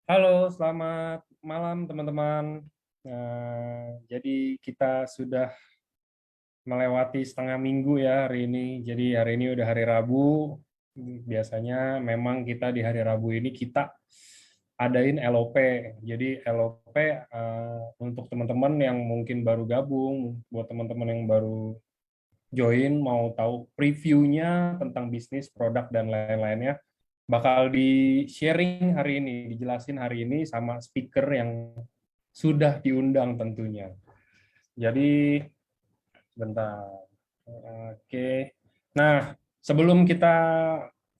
Halo, selamat malam teman-teman. Jadi kita sudah melewati setengah minggu ya hari ini. Jadi hari ini udah hari Rabu. Biasanya memang kita di hari Rabu ini kita adain LOP. Jadi LOP untuk teman-teman yang mungkin baru gabung, buat teman-teman yang baru join, mau tahu previewnya tentang bisnis, produk, dan lain-lainnya, bakal di-sharing hari ini, dijelasin hari ini sama speaker yang sudah diundang tentunya. Jadi, sebentar. Oke. Nah,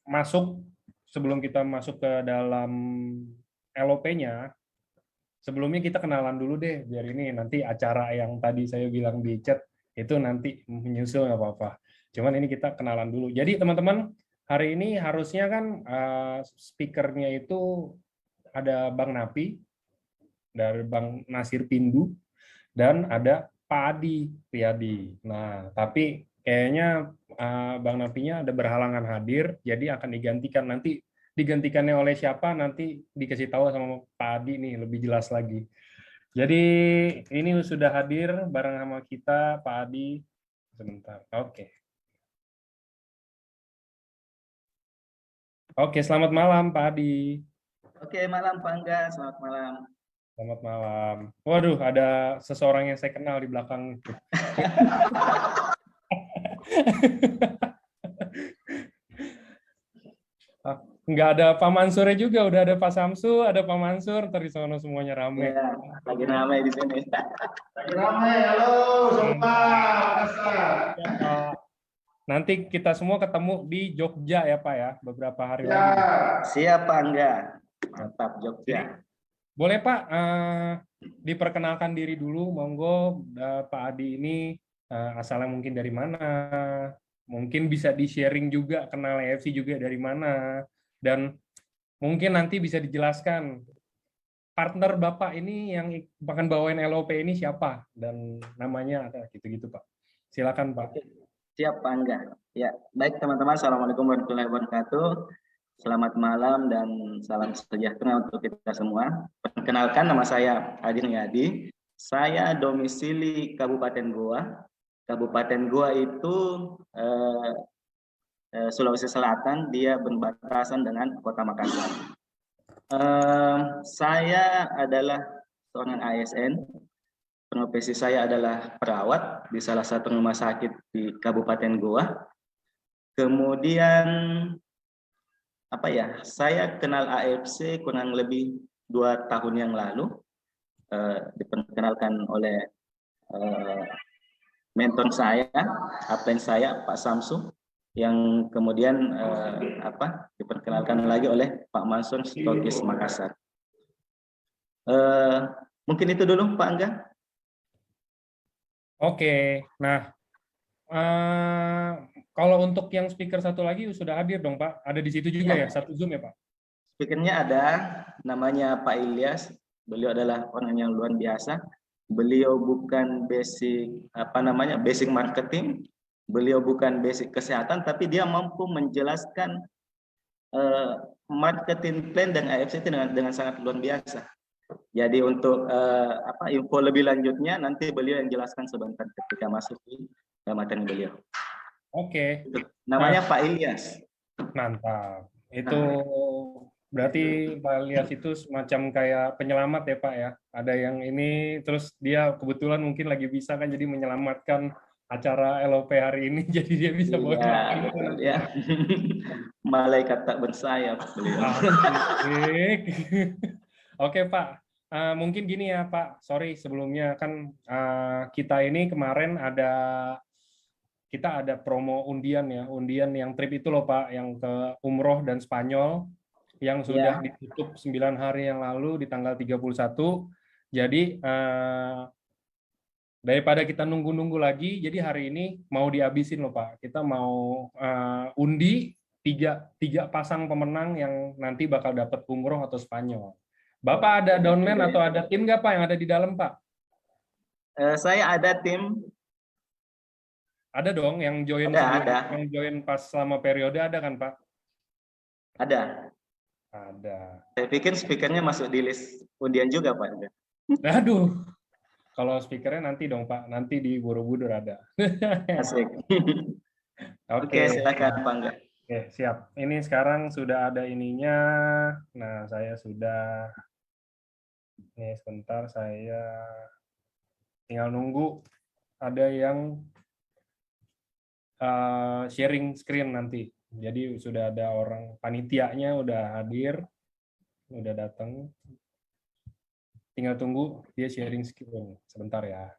masuk, sebelum kita masuk ke dalam LOP-nya, sebelumnya kita kenalan dulu deh, biar ini nanti acara yang tadi saya bilang di chat, itu nanti menyusul nggak apa-apa. Cuman ini kita kenalan dulu. Jadi teman-teman, hari ini harusnya kan speakernya itu ada Bang Napi, dari Bang Nasir Pindu, dan ada Pak Adi Riyadi. Nah, tapi kayaknya Bang Napinya ada berhalangan hadir, jadi akan digantikan. Nanti digantikannya oleh siapa, nanti dikasih tahu sama Pak Adi nih, lebih jelas lagi. Jadi ini sudah hadir bareng sama kita Pak Adi. Sebentar. Oke. Oke, selamat malam Pak Adi. Oke, malam Pak Angga, selamat malam. Selamat malam. Waduh, ada seseorang yang saya kenal di belakang. Nggak ada Pak Mansurnya juga, udah ada Pak Samsu, ada Pak Mansur, ntar di sana semuanya rame. Ya, lagi ramai di sini. Lagi ramai, halo semua. Ya, Pak. Nanti kita semua ketemu di Jogja ya Pak ya, beberapa hari Ya, lagi. Siap Pak Angga, mantap Jogja. Boleh Pak, diperkenalkan diri dulu, monggo. Pak Adi ini asalnya mungkin dari mana, mungkin bisa di-sharing juga, kenal EFC juga dari mana, dan mungkin nanti bisa dijelaskan partner Bapak ini yang bahkan bawain LOP ini siapa, dan namanya ada gitu-gitu Pak. Silakan Pak. Siap Pak Angga. Ya, baik teman-teman, Assalamualaikum warahmatullahi wabarakatuh. Selamat malam dan salam sejahtera untuk kita semua. Perkenalkan, nama saya Adi Riyadi. Saya domisili Kabupaten Goa. Kabupaten Goa itu Sulawesi Selatan, dia berbatasan dengan Kota Makassar. Saya adalah seorang ASN. Profesi saya adalah perawat di salah satu rumah sakit di Kabupaten Goa. Kemudian saya kenal AFC kurang lebih 2 tahun yang lalu. Diperkenalkan oleh mentor saya, upline saya, Pak Samsu, yang kemudian diperkenalkan lagi oleh Pak Mansur, Stokis Makassar. Mungkin itu dulu Pak Angga. Oke, nah kalau untuk yang speaker satu lagi sudah hadir dong Pak, ada di situ juga ya, satu Zoom ya Pak? Speakernya ada, namanya Pak Ilyas. Beliau adalah orang yang luar biasa. Beliau bukan basic marketing, beliau bukan basic kesehatan, tapi dia mampu menjelaskan marketing plan dan AFC itu dengan sangat luar biasa. Jadi untuk info lebih lanjutnya nanti beliau yang jelaskan sebentar ketika masuk di materi beliau. Oke. Namanya Pak Ilyas. Mantap. Itu berarti Pak Ilyas itu semacam kayak penyelamat ya Pak ya. Ada yang ini, terus dia kebetulan mungkin lagi bisa kan jadi menyelamatkan acara LOP hari ini, jadi dia bisa bawa ya. Malaikat tak bersayap beliau. Oke Pak, mungkin gini ya Pak, sorry sebelumnya kan kita ini kemarin kita ada promo undian ya, undian yang trip itu loh Pak, yang ke umroh dan Spanyol, yang sudah ditutup 9 hari yang lalu di tanggal 31. Jadi daripada kita nunggu-nunggu lagi, jadi hari ini mau dihabisin loh Pak. Kita mau undi tiga pasang pemenang yang nanti bakal dapat umroh atau Spanyol. Bapak ada downline atau ada tim nggak Pak yang ada di dalam Pak? Saya ada tim. Ada dong yang join ada. yang join pas selama periode ada kan Pak? Ada. Ada. Saya pikir speakernya masuk di list undian juga, Pak. Aduh, kalau speakernya nanti dong Pak, nanti di Borobudur ada. Asik. Oke, Oke, silakan Pak Angga. oke, siap. Ini sekarang sudah ada ininya. Nah, saya sudah. Nih, sebentar saya tinggal nunggu ada yang sharing screen nanti. Jadi sudah ada orang panitianya udah hadir, udah datang. Tinggal tunggu dia sharing screen sebentar ya.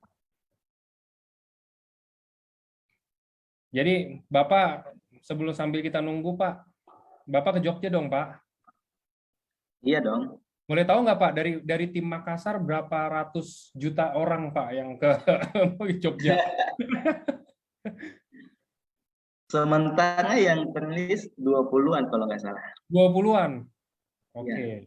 Jadi Bapak sebelum sambil kita nunggu Pak, Bapak ke Jogja dong Pak. Iya dong. Boleh tahu nggak Pak dari tim Makassar berapa ratus juta orang Pak yang ke Jogja? Sementara yang terlist 20-an kalau nggak salah. 20-an. Oke. Iya.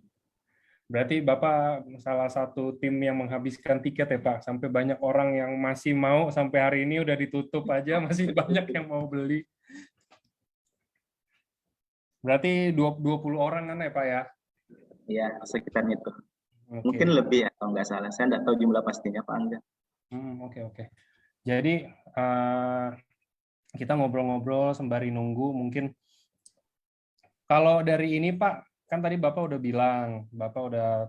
Berarti Bapak salah satu tim yang menghabiskan tiket ya Pak. Sampai banyak orang yang masih mau, sampai hari ini udah ditutup aja, masih banyak yang mau beli. Berarti 20 orang kan ya Pak ya? Iya, sekitar itu. Oke. Mungkin lebih ya kalau nggak salah. Saya nggak tahu jumlah pastinya Pak Angga. Oke. Jadi kita ngobrol-ngobrol sembari nunggu. Mungkin kalau dari ini Pak, kan tadi Bapak udah bilang, Bapak udah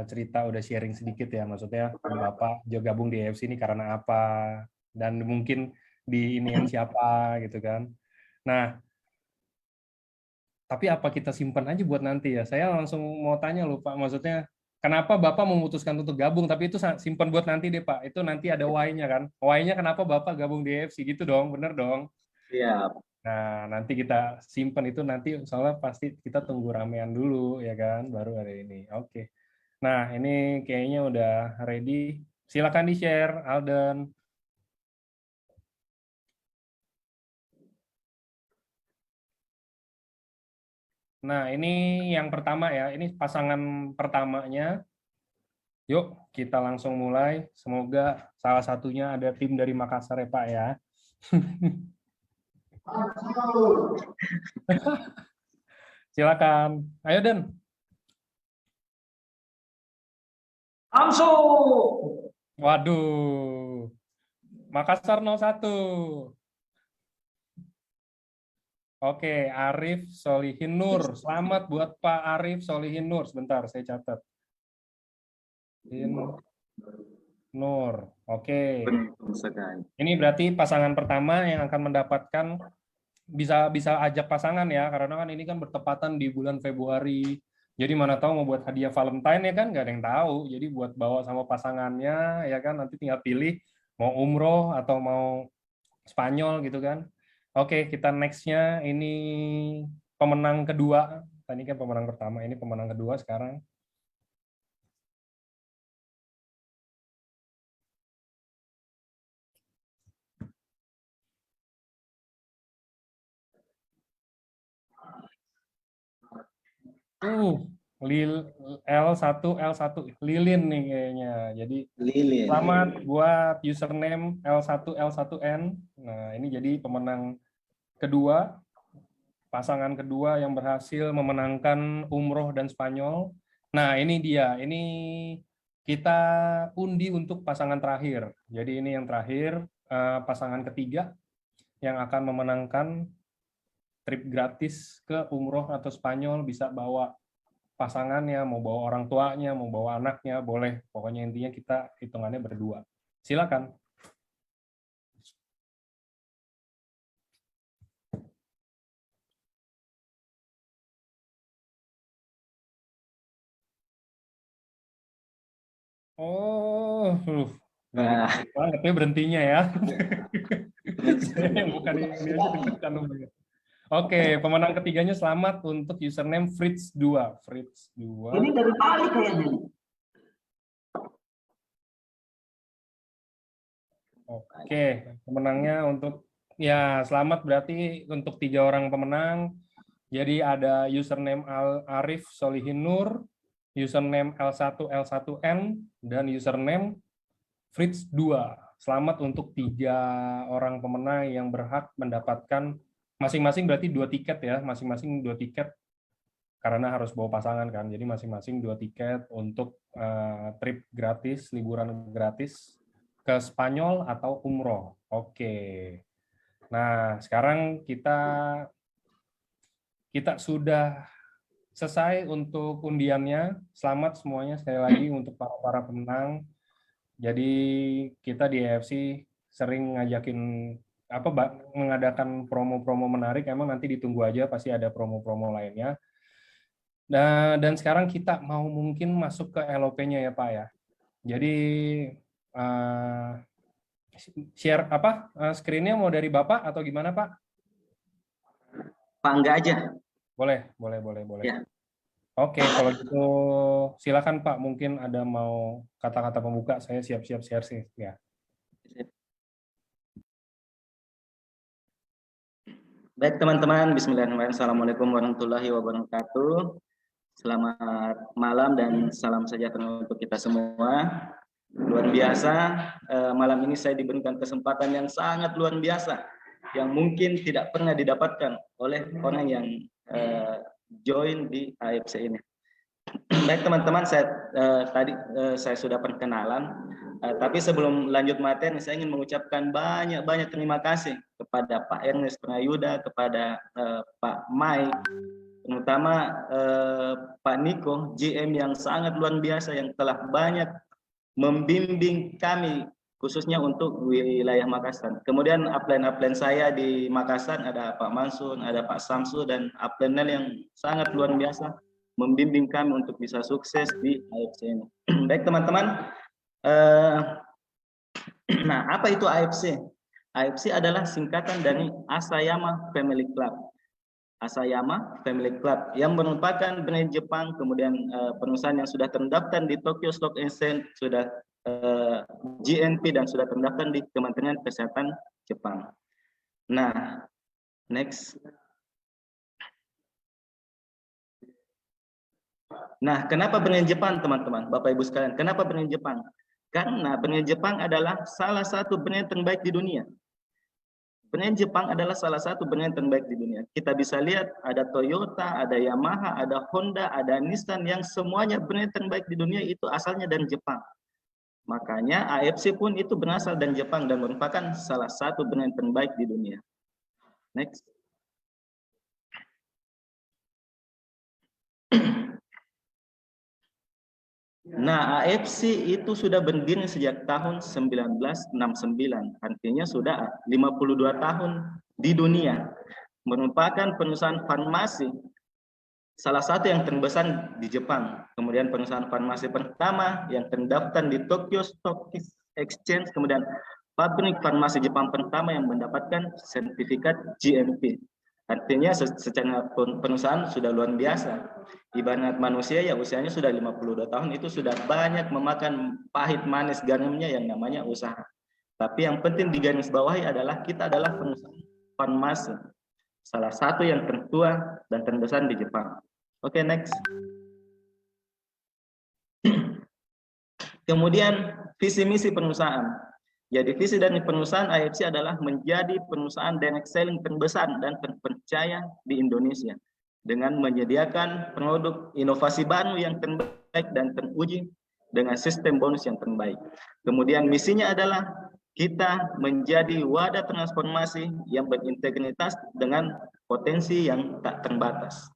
cerita, udah sharing sedikit ya, maksudnya Bapak juga gabung di EFC ini karena apa, dan mungkin di ini siapa gitu kan. Nah, tapi apa kita simpan aja buat nanti ya? Saya langsung mau tanya loh Pak, maksudnya kenapa Bapak memutuskan untuk gabung, tapi itu simpan buat nanti deh Pak, itu nanti ada why-nya kan. Why-nya kenapa Bapak gabung di EFC gitu dong, bener dong? Iya. Nah, nanti kita simpan itu nanti, soalnya pasti kita tunggu ramean dulu, ya kan, baru ada ini. Oke. Nah, ini kayaknya udah ready. Silakan di-share, Alden. Nah, ini yang pertama ya, ini pasangan pertamanya. Yuk, kita langsung mulai. Semoga salah satunya ada tim dari Makassar ya, Pak ya. Silakan. Ayo, Den. Langsung. Waduh. Makassar 01. Oke, Arif Solihin Nur. Selamat buat Pak Arif Solihin Nur. Sebentar, saya catat. Nur. Oke. Ini berarti pasangan pertama yang akan mendapatkan, bisa ajak pasangan ya, karena kan ini kan bertepatan di bulan Februari. Jadi mana tahu mau buat hadiah Valentine ya kan, nggak ada yang tahu. Jadi buat bawa sama pasangannya ya kan, nanti tinggal pilih mau umroh atau mau Spanyol gitu kan. Oke, kita next-nya ini pemenang kedua. Tadi kan pemenang pertama, ini pemenang kedua sekarang. L1 Lilin nih kayaknya. Jadi Lilin. selamat buat username L1N. Nah, ini jadi pemenang kedua, pasangan kedua yang berhasil memenangkan umroh dan Spanyol. Nah, ini dia. Ini kita undi untuk pasangan terakhir. Jadi ini yang terakhir, pasangan ketiga yang akan memenangkan trip gratis ke umroh atau Spanyol, bisa bawa pasangannya, mau bawa orang tuanya, mau bawa anaknya, boleh. Pokoknya intinya kita hitungannya berdua. Silakan. Oh, banget ya berhentinya ya. Bukan ini aja deg-degan namanya. Oke, pemenang ketiganya selamat untuk username Fritz2. Fritz2. Ini dari Bali kayaknya. Oke, pemenangnya untuk, ya selamat berarti untuk 3 orang pemenang. Jadi ada username Arif Solihin Nur, username L1N, dan username Fritz2. Selamat untuk 3 orang pemenang yang berhak mendapatkan masing-masing berarti 2 tiket ya, masing-masing 2 tiket karena harus bawa pasangan kan. Jadi masing-masing 2 tiket untuk trip gratis, liburan gratis ke Spanyol atau umroh. Oke. Nah, sekarang kita sudah selesai untuk undiannya. Selamat semuanya sekali lagi untuk para pemenang. Jadi kita di AFC sering ngajakin mengadakan promo-promo menarik. Emang nanti ditunggu aja, pasti ada promo-promo lainnya. Dan sekarang kita mau mungkin masuk ke LOP-nya ya Pak ya. Jadi share screen-nya mau dari Bapak atau gimana Pak? Pak enggak aja. Boleh. Ya. Oke, kalau gitu silakan Pak, mungkin ada mau kata-kata pembuka, saya siap-siap share sih ya. Baik teman-teman, bismillahirrahmanirrahim. Assalamualaikum warahmatullahi wabarakatuh. Selamat malam dan salam sejahtera untuk kita semua. Luar biasa, malam ini saya diberikan kesempatan yang sangat luar biasa, yang mungkin tidak pernah didapatkan oleh orang yang join di AFC ini. Baik teman-teman, saya sudah perkenalan, tapi sebelum lanjut materi, saya ingin mengucapkan banyak terima kasih kepada Pak Ernest Prayuda, kepada Pak Mike, terutama Pak Niko, GM yang sangat luar biasa yang telah banyak membimbing kami khususnya untuk wilayah Makassar. Kemudian upline saya di Makassar ada Pak Mansur, ada Pak Samsu, dan upline yang sangat luar biasa membimbing kami untuk bisa sukses di AFC ini. Baik teman-teman, nah apa itu AFC? AFC adalah singkatan dari Asayama Family Club. Asayama Family Club yang merupakan brand Jepang, kemudian perusahaan yang sudah terdaftar di Tokyo Stock Exchange, sudah GNP dan sudah terdaftar di Kementerian Kesehatan Jepang. Nah, next. Nah, kenapa brand Jepang teman-teman, Bapak Ibu sekalian? Kenapa brand Jepang? Karena brand Jepang adalah salah satu brand terbaik di dunia. Brand Jepang adalah salah satu brand terbaik di dunia. Kita bisa lihat ada Toyota, ada Yamaha, ada Honda, ada Nissan, yang semuanya brand terbaik di dunia itu asalnya dari Jepang. Makanya AFC pun itu berasal dari Jepang dan merupakan salah satu brand terbaik di dunia. Next. Nah, AFC itu sudah berdiri sejak tahun 1969, artinya sudah 52 tahun di dunia. Merupakan perusahaan farmasi salah satu yang terbesar di Jepang. Kemudian perusahaan farmasi pertama yang terdaftar di Tokyo Stock Exchange, kemudian pabrik farmasi Jepang pertama yang mendapatkan sertifikat GMP. Artinya secara perusahaan sudah luar biasa. Ibarat manusia ya usianya sudah 52 tahun itu sudah banyak memakan pahit manis garamnya yang namanya usaha. Tapi yang penting digarisbawahi adalah kita adalah perusahaan farmasi, salah satu yang tertua dan terbesar di Jepang. Oke, next. Kemudian visi misi perusahaan. Jadi visi dari perusahaan AFC adalah menjadi perusahaan direct selling terbesar dan terpercaya di Indonesia dengan menyediakan produk inovasi baru yang terbaik dan teruji dengan sistem bonus yang terbaik. Kemudian misinya adalah kita menjadi wadah transformasi yang berintegritas dengan potensi yang tak terbatas.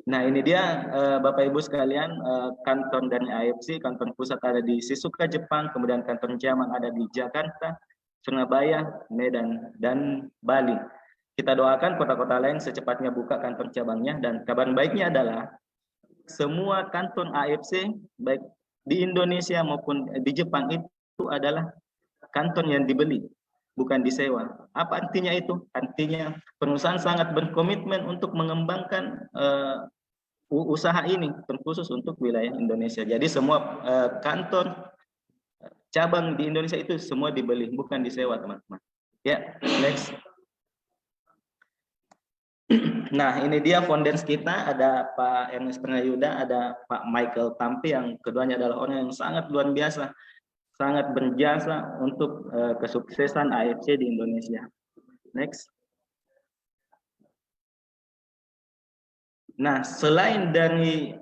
Nah, ini dia Bapak Ibu sekalian, kantor dari AFC, kantor pusat ada di Shizuoka, Jepang, kemudian kantor cabang ada di Jakarta, Surabaya, Medan, dan Bali. Kita doakan kota-kota lain secepatnya buka kantor cabangnya, dan kabar baiknya adalah semua kantor AFC baik di Indonesia maupun di Jepang itu adalah kantor yang dibeli, bukan disewa. Apa artinya itu? Artinya perusahaan sangat berkomitmen untuk mengembangkan usaha ini terkhusus untuk wilayah Indonesia. Jadi semua kantor cabang di Indonesia itu semua dibeli, bukan disewa, teman-teman. Ya, next. Nah, ini dia founders kita, ada Pak Ernest Prayuda, ada Pak Michael Tampi, yang keduanya adalah orang yang sangat luar biasa, sangat berjasa untuk kesuksesan AFC di Indonesia. Next. Nah, selain dari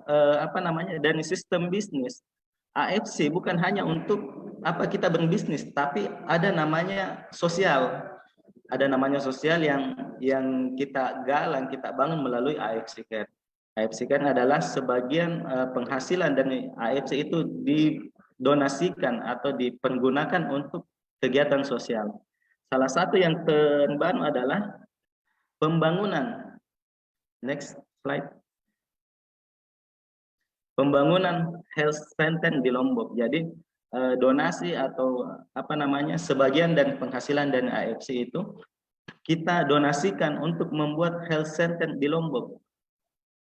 dari sistem bisnis, AFC bukan hanya untuk kita berbisnis, tapi ada namanya sosial. Ada namanya sosial yang kita galang, kita bangun melalui AFC Care. AFC Care adalah sebagian penghasilan dari AFC itu didonasikan atau dipergunakan untuk kegiatan sosial. Salah satu yang terbaru adalah pembangunan. Next slide. Pembangunan health center di Lombok. Jadi donasi atau sebagian dari penghasilan dari AFC itu kita donasikan untuk membuat health center di Lombok.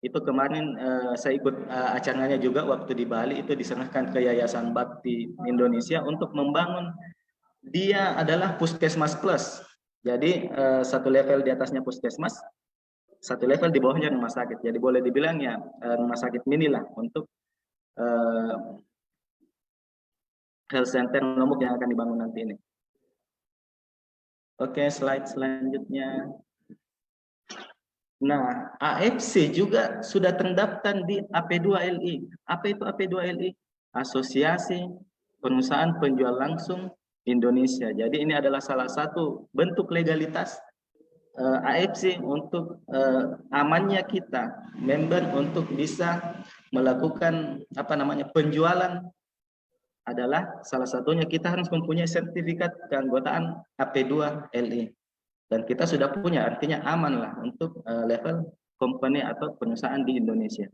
Itu kemarin saya ikut acaranya juga waktu di Bali, itu diserahkan ke Yayasan Bakti Indonesia untuk membangun. Dia adalah puskesmas plus. Jadi satu level di atasnya puskesmas, satu level di bawahnya rumah sakit. Jadi boleh dibilang ya rumah sakit mini lah untuk health center Lombok yang akan dibangun nanti ini. Oke, slide selanjutnya. Nah, AFC juga sudah terdaftar di AP2LI. Apa itu AP2LI? Asosiasi Perusahaan Penjual Langsung Indonesia. Jadi ini adalah salah satu bentuk legalitas AFC untuk amannya kita member untuk bisa melakukan penjualan, adalah salah satunya kita harus mempunyai sertifikat keanggotaan AP2LI, dan kita sudah punya, artinya aman lah untuk level company atau perusahaan di Indonesia.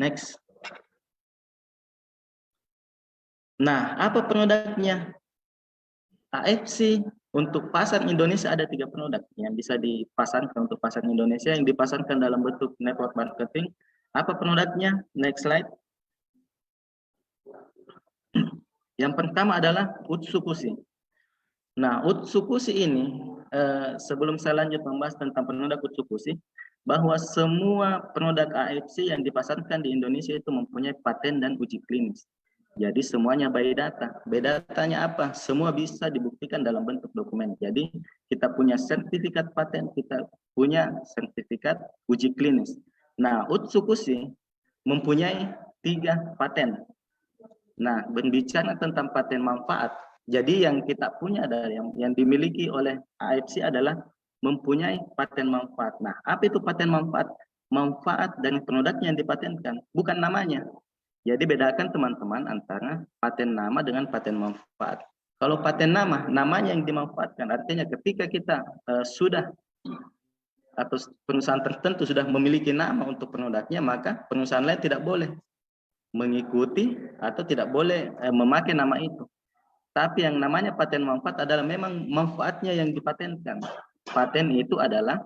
Next. Nah, apa produknya AFC? Untuk pasar Indonesia ada 3 produk yang bisa dipasarkan untuk pasar Indonesia, yang dipasarkan dalam bentuk network marketing. Apa produknya? Next slide. Yang pertama adalah Utsukushi. Nah, Utsukushi ini sebelum saya lanjut membahas tentang produk Utsukushi, bahwa semua produk AFC yang dipasarkan di Indonesia itu mempunyai paten dan uji klinis. Jadi semuanya by data. By datanya apa? Semua bisa dibuktikan dalam bentuk dokumen. Jadi kita punya sertifikat paten, kita punya sertifikat uji klinis. Nah, Utsukushi mempunyai 3 paten. Nah, berbicara tentang paten manfaat, jadi yang kita punya adalah yang dimiliki oleh AFC adalah mempunyai paten manfaat. Nah, apa itu paten manfaat? Manfaat dari produknya yang dipatenkan, bukan namanya. Jadi bedakan teman-teman antara paten nama dengan paten manfaat. Kalau paten nama, namanya yang dimanfaatkan, artinya ketika kita sudah atau perusahaan tertentu sudah memiliki nama untuk produknya, maka perusahaan lain tidak boleh mengikuti atau tidak boleh memakai nama itu. Tapi yang namanya paten manfaat adalah memang manfaatnya yang dipatenkan. Paten itu adalah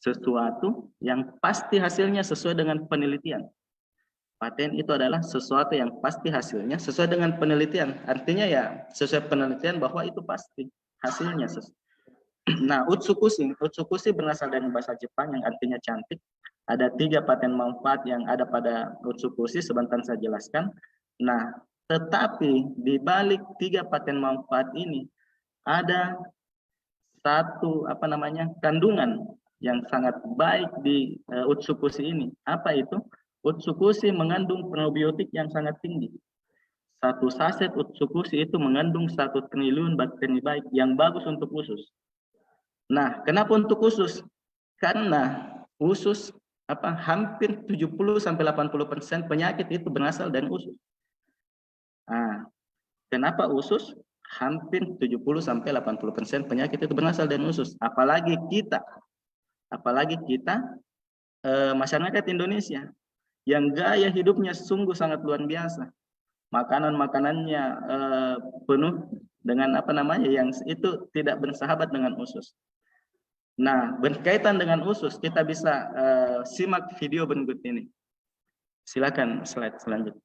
sesuatu yang pasti hasilnya sesuai dengan penelitian. Paten itu adalah sesuatu yang pasti hasilnya sesuai dengan penelitian. Artinya ya sesuai penelitian bahwa itu pasti hasilnya. Nah, Utsukushi berasal dari bahasa Jepang yang artinya cantik. Ada 3 paten manfaat yang ada pada Utsukushi, sebentar saya jelaskan. Nah, tetapi di balik 3 paten manfaat ini ada satu kandungan yang sangat baik di Utsukushi ini. Apa itu? Utsukushi mengandung probiotik yang sangat tinggi. 1 saset Utsukushi itu mengandung 1 triliun bakteri baik yang bagus untuk usus. Nah, kenapa untuk usus? Karena usus hampir 70-80% penyakit itu berasal dari usus. Nah, kenapa usus? Hampir 70-80% penyakit itu berasal dari usus. Apalagi kita masyarakat Indonesia yang gaya hidupnya sungguh sangat luar biasa. Makanannya penuh dengan yang itu tidak bersahabat dengan usus. Nah, berkaitan dengan usus, kita bisa simak video berikut ini. Silakan slide selanjutnya.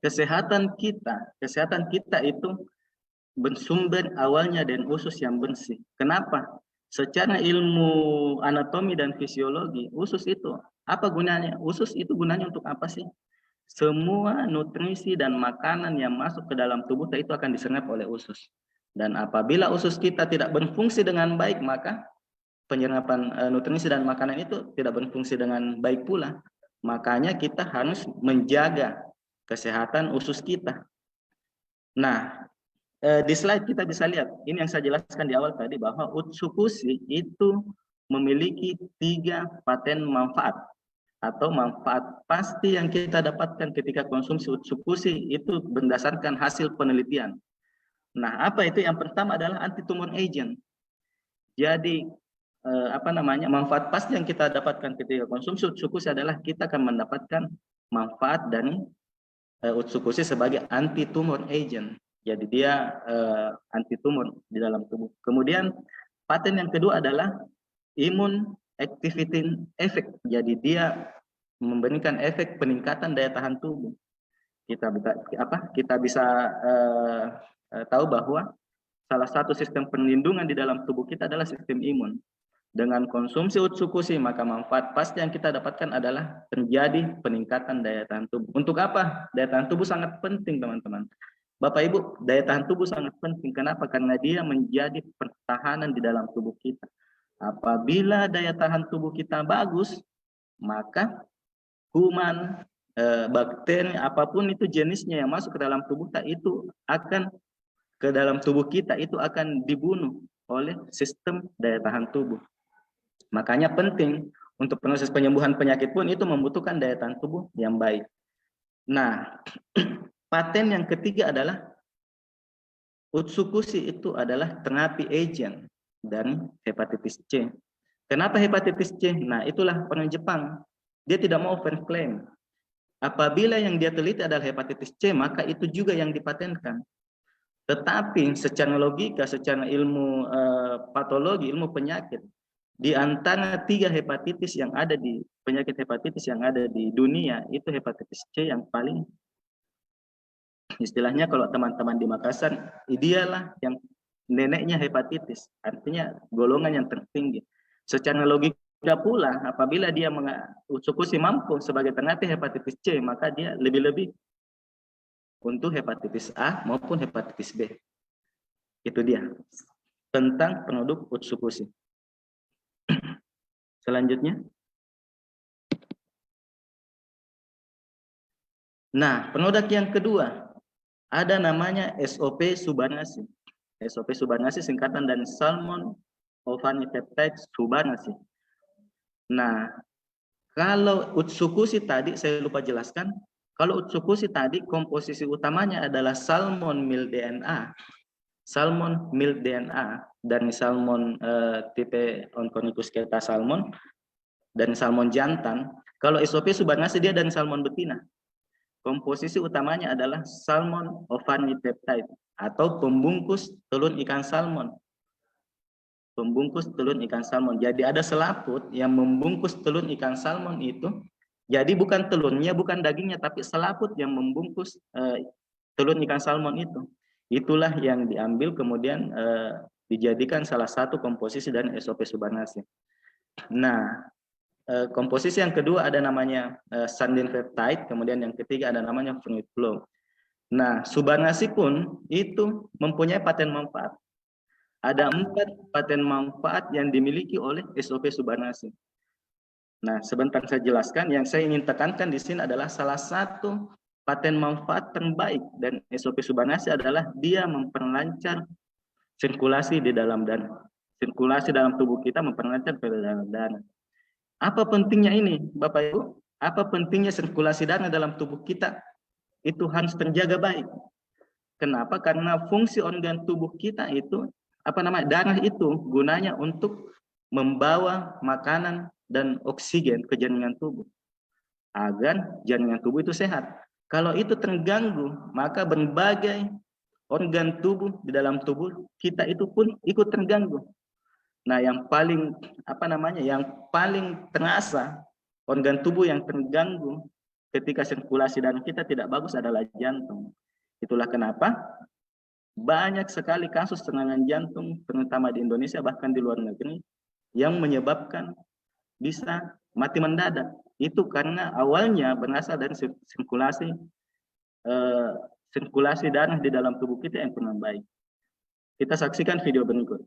kesehatan kita itu bersumber awalnya dari usus yang bersih. Kenapa? Secara ilmu anatomi dan fisiologi, usus itu apa gunanya? Usus itu gunanya untuk apa sih? Semua nutrisi dan makanan yang masuk ke dalam tubuh kita itu akan diserap oleh usus. Dan apabila usus kita tidak berfungsi dengan baik, maka penyerapan nutrisi dan makanan itu tidak berfungsi dengan baik pula. Makanya kita harus menjaga kesehatan usus kita. Nah, di slide kita bisa lihat, ini yang saya jelaskan di awal tadi, bahwa Utsukushi itu memiliki 3 paten manfaat atau manfaat pasti yang kita dapatkan ketika konsumsi Utsukushi itu berdasarkan hasil penelitian. Nah, apa itu? Yang pertama adalah anti-tumor agent. Jadi manfaat pasti yang kita dapatkan ketika konsumsi Utsukushi adalah kita akan mendapatkan manfaat dari Utsukushi sebagai anti-tumor agent. Jadi dia anti-tumor di dalam tubuh. Kemudian paten yang kedua adalah immune activating effect. Jadi dia memberikan efek peningkatan daya tahan tubuh. Kita bisa tahu bahwa salah satu sistem perlindungan di dalam tubuh kita adalah sistem imun. Dengan konsumsi Utsukushi, maka manfaat pasti yang kita dapatkan adalah terjadi peningkatan daya tahan tubuh. Untuk apa? Daya tahan tubuh sangat penting, teman-teman. Bapak Ibu, daya tahan tubuh sangat penting. Kenapa? Karena dia menjadi pertahanan di dalam tubuh kita. Apabila daya tahan tubuh kita bagus, maka kuman, bakteri, apapun itu jenisnya yang masuk ke dalam tubuh kita itu akan ke dalam tubuh kita itu akan dibunuh oleh sistem daya tahan tubuh. Makanya penting untuk proses penyembuhan penyakit pun itu membutuhkan daya tahan tubuh yang baik. Nah, paten yang ketiga adalah Utsukushi itu adalah terapi agent dari hepatitis C. Kenapa hepatitis C? Nah, itulah orang Jepang. Dia tidak mau overclaim. Apabila yang dia teliti adalah hepatitis C, maka itu juga yang dipatenkan. Tetapi secara logika, secara ilmu patologi, ilmu penyakit, di antara 3 hepatitis yang ada di penyakit hepatitis yang ada di dunia, itu hepatitis C yang paling, istilahnya kalau teman-teman di Makassar, dialah yang neneknya hepatitis, artinya golongan yang tertinggi. Secara logika pula, apabila dia Utsukushi mampu sebagai terapi hepatitis C, maka dia lebih-lebih untuk hepatitis A maupun hepatitis B. Itu dia tentang produk Utsukushi. Selanjutnya. Nah, produk yang kedua ada namanya SOP Subbanasi. SOP Subbanasi singkatan dari Salmon Ovanipeptide Subbanasi. Nah, kalau Utsukushi tadi saya lupa jelaskan, kalau Utsukushi tadi komposisi utamanya adalah salmon meal DNA. Salmon meal DNA dari salmon tipe Oncornicus keta salmon dan salmon jantan. Kalau SOP Subbanasi dia dari salmon betina. Komposisi utamanya adalah salmon ovanipeptide atau pembungkus telur ikan salmon. Pembungkus telur ikan salmon. Jadi ada selaput yang membungkus telur ikan salmon itu. Jadi bukan telurnya, bukan dagingnya, tapi selaput yang membungkus telur ikan salmon itu. Itulah yang diambil kemudian dijadikan salah satu komposisi dari SOP Subbanasi. Nah, komposisi yang kedua ada namanya sandin peptide, kemudian yang ketiga ada namanya fruit flow. Nah, Subbanasi pun itu mempunyai paten manfaat. Ada 4 paten manfaat yang dimiliki oleh SOP Subbanasi. Nah, sebentar saya jelaskan. Yang saya ingin tekankan di sini adalah salah satu paten manfaat terbaik dan SOP Subbanasi adalah dia memperlancar sirkulasi di dalam darah. Sirkulasi dalam tubuh kita memperlancar ke dalam darah. Apa pentingnya ini, Bapak Ibu? Apa pentingnya sirkulasi darah dalam tubuh kita? Itu harus terjaga baik. Kenapa? Karena fungsi organ tubuh kita itu, darah itu gunanya untuk membawa makanan dan oksigen ke jaringan tubuh agar jaringan tubuh itu sehat. Kalau itu terganggu, maka berbagai organ tubuh di dalam tubuh kita itu pun ikut terganggu. Nah, yang paling terasa organ tubuh yang terganggu ketika sirkulasi darah kita tidak bagus adalah jantung. Itulah kenapa banyak sekali kasus serangan jantung, terutama di Indonesia bahkan di luar negeri, yang menyebabkan bisa mati mendadak. Itu karena awalnya berasal dari sirkulasi darah di dalam tubuh kita yang kurang baik. Kita saksikan video berikut.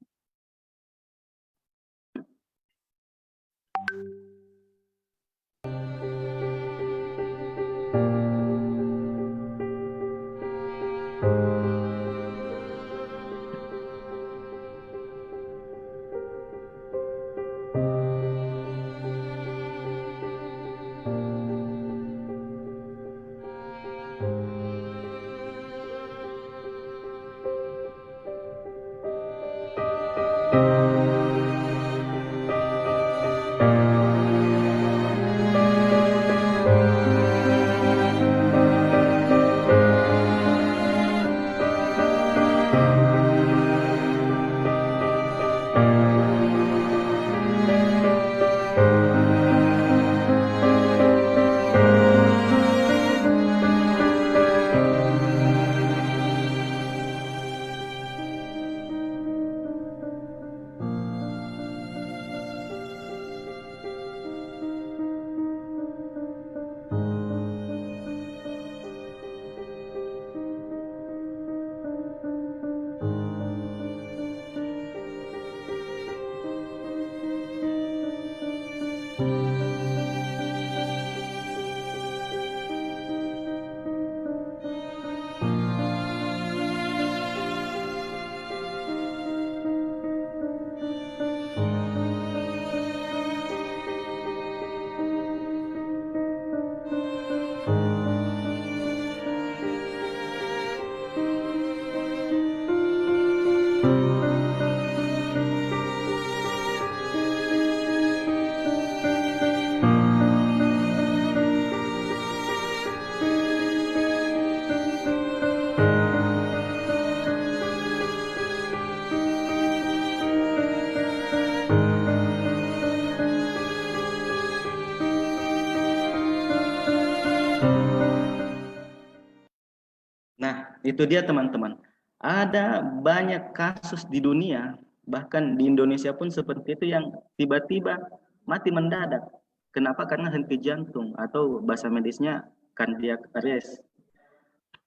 Itu dia teman-teman. Ada banyak kasus di dunia, bahkan di Indonesia pun seperti itu, yang tiba-tiba mati mendadak. Kenapa? Karena henti jantung atau bahasa medisnya cardiac arrest.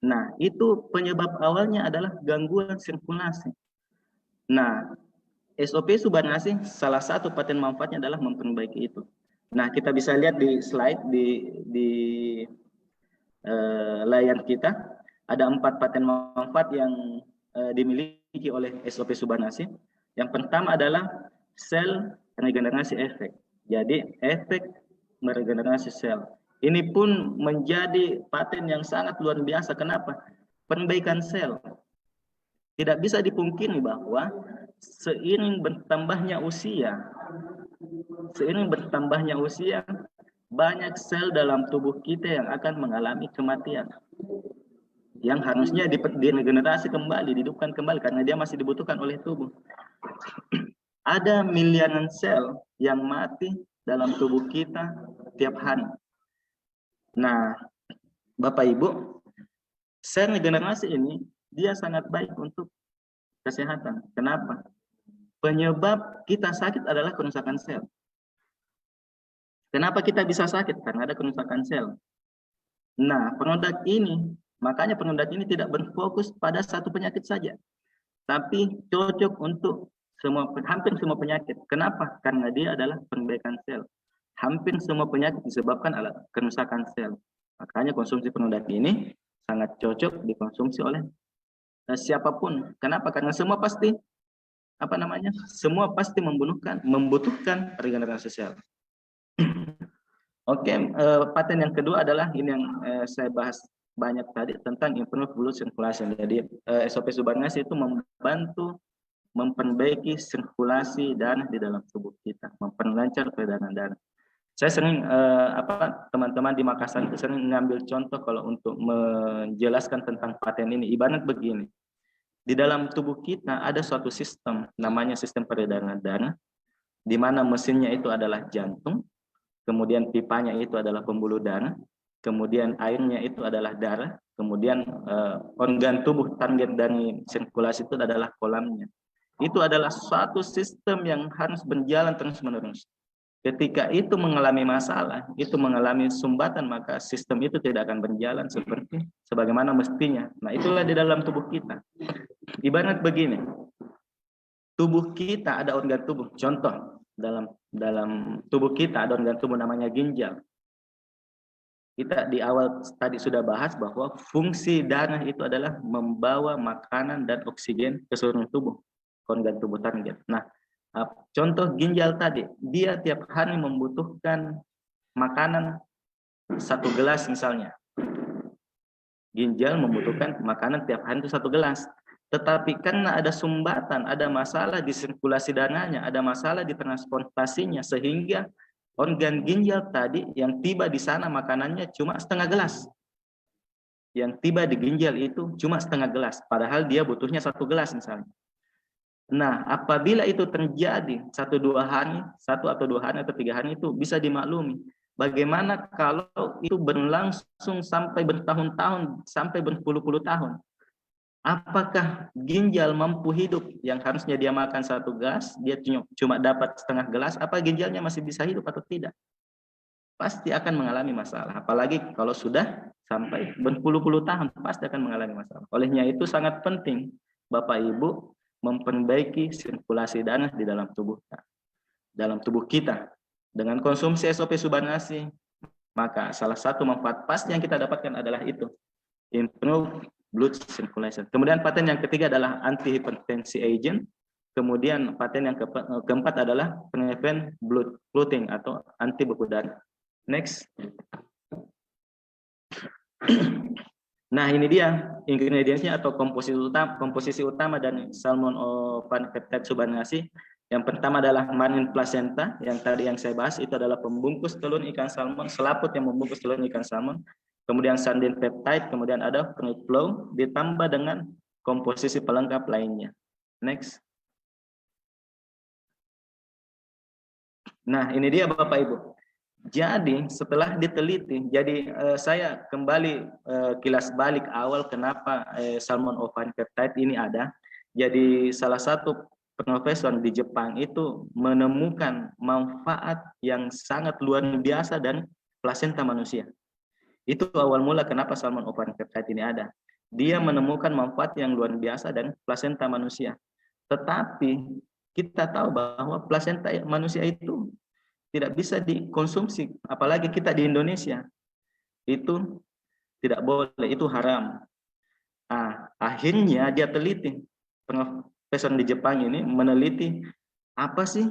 Nah, itu penyebab awalnya adalah gangguan sirkulasi. Nah, SOP Subhanasi salah satu paten manfaatnya adalah memperbaiki itu. Nah, kita bisa lihat di slide di layar kita. Ada 4 paten manfaat yang dimiliki oleh SOP Subhanasi. Yang pertama adalah sel regenerasi efek. Jadi efek meregenerasi sel. Ini pun menjadi paten yang sangat luar biasa. Kenapa? Perbaikan sel. Tidak bisa dipungkiri bahwa seiring bertambahnya usia, banyak sel dalam tubuh kita yang akan mengalami kematian, yang harusnya diregenerasi kembali, dihidupkan kembali karena dia masih dibutuhkan oleh tubuh. Ada miliaran sel yang mati dalam tubuh kita tiap hari. Nah, Bapak Ibu, sel regenerasi ini dia sangat baik untuk kesehatan. Kenapa? Penyebab kita sakit adalah kerusakan sel. Kenapa kita bisa sakit? Karena ada kerusakan sel. Nah, produk ini, makanya produk ini tidak berfokus pada satu penyakit saja, tapi cocok untuk hampir semua penyakit. Kenapa? Karena dia adalah perbaikan sel. Hampir semua penyakit disebabkan oleh kerusakan sel. Makanya konsumsi produk ini sangat cocok dikonsumsi oleh siapapun. Kenapa? Karena semua pasti membutuhkan regenerasi sel. Oke, paten yang kedua adalah ini yang saya bahas banyak tadi tentang improve blood circulation. Jadi SOP Subhanasi itu membantu memperbaiki sirkulasi darah di dalam tubuh kita, memperlancar peredaran darah. Saya sering teman-teman di Makassar itu sering mengambil contoh kalau untuk menjelaskan tentang paten ini. Ibarat begini, di dalam tubuh kita ada suatu sistem namanya sistem peredaran darah, di mana mesinnya itu adalah jantung, kemudian pipanya itu adalah pembuluh darah, kemudian airnya itu adalah darah, kemudian organ tubuh target dari sirkulasi itu adalah kolamnya. Itu adalah suatu sistem yang harus berjalan terus-menerus. Ketika itu mengalami masalah, itu mengalami sumbatan, maka sistem itu tidak akan berjalan seperti sebagaimana mestinya. Nah, itulah di dalam tubuh kita. Ibarat begini, tubuh kita ada organ tubuh. Contoh, dalam tubuh kita ada organ tubuh namanya ginjal. Kita di awal tadi sudah bahas bahwa fungsi darah itu adalah membawa makanan dan oksigen ke seluruh tubuh, organ tubuh target. Nah, contoh ginjal tadi, dia tiap hari membutuhkan makanan 1 gelas misalnya. Ginjal membutuhkan makanan tiap hari itu 1 gelas. Tetapi karena ada sumbatan, ada masalah di sirkulasi darahnya, ada masalah di transportasinya, sehingga organ ginjal tadi yang tiba di sana makanannya cuma setengah gelas. Yang tiba di ginjal itu cuma setengah gelas, padahal dia butuhnya 1 gelas misalnya. Nah, apabila itu terjadi 1 atau 2 hari atau 3 hari itu bisa dimaklumi. Bagaimana kalau itu berlangsung sampai bertahun-tahun, sampai berpuluh-puluh tahun? Apakah ginjal mampu hidup? Yang harusnya dia makan 1 gelas, dia cuma dapat setengah gelas, apa ginjalnya masih bisa hidup atau tidak? Pasti akan mengalami masalah. Apalagi kalau sudah sampai berpuluh-puluh tahun, pasti akan mengalami masalah. Olehnya itu sangat penting Bapak Ibu memperbaiki sirkulasi darah di dalam tubuh kita. Dengan konsumsi SOP Subhanasi, maka salah satu manfaat pasti yang kita dapatkan adalah itu, improve blood circulation. Kemudian paten yang ketiga adalah anti-hipertensi agent. Kemudian paten yang keempat adalah prevent blood clotting atau anti beku darah. Next. Nah, ini dia ingredientsnya atau komposisi utama dari salmon ovan peptide Subhanasi. Yang pertama adalah marine placenta, yang tadi yang saya bahas itu adalah pembungkus telur ikan salmon, selaput yang membungkus telur ikan salmon. Kemudian sardine peptide, kemudian ada fruit flow, ditambah dengan komposisi pelengkap lainnya. Next. Nah, ini dia Bapak Ibu. Jadi setelah diteliti, jadi saya kembali kilas balik awal kenapa salmon ovan peptide ini ada. Jadi salah satu profesor di Jepang itu menemukan manfaat yang sangat luar biasa dan plasenta manusia. Itu awal mula kenapa salmon ovan peptide ini ada. Dia menemukan manfaat yang luar biasa dan plasenta manusia. Tetapi kita tahu bahwa plasenta manusia itu tidak bisa dikonsumsi, apalagi kita di Indonesia. Itu tidak boleh, itu haram. Nah, akhirnya dia teliti, profesor di Jepang ini meneliti apa sih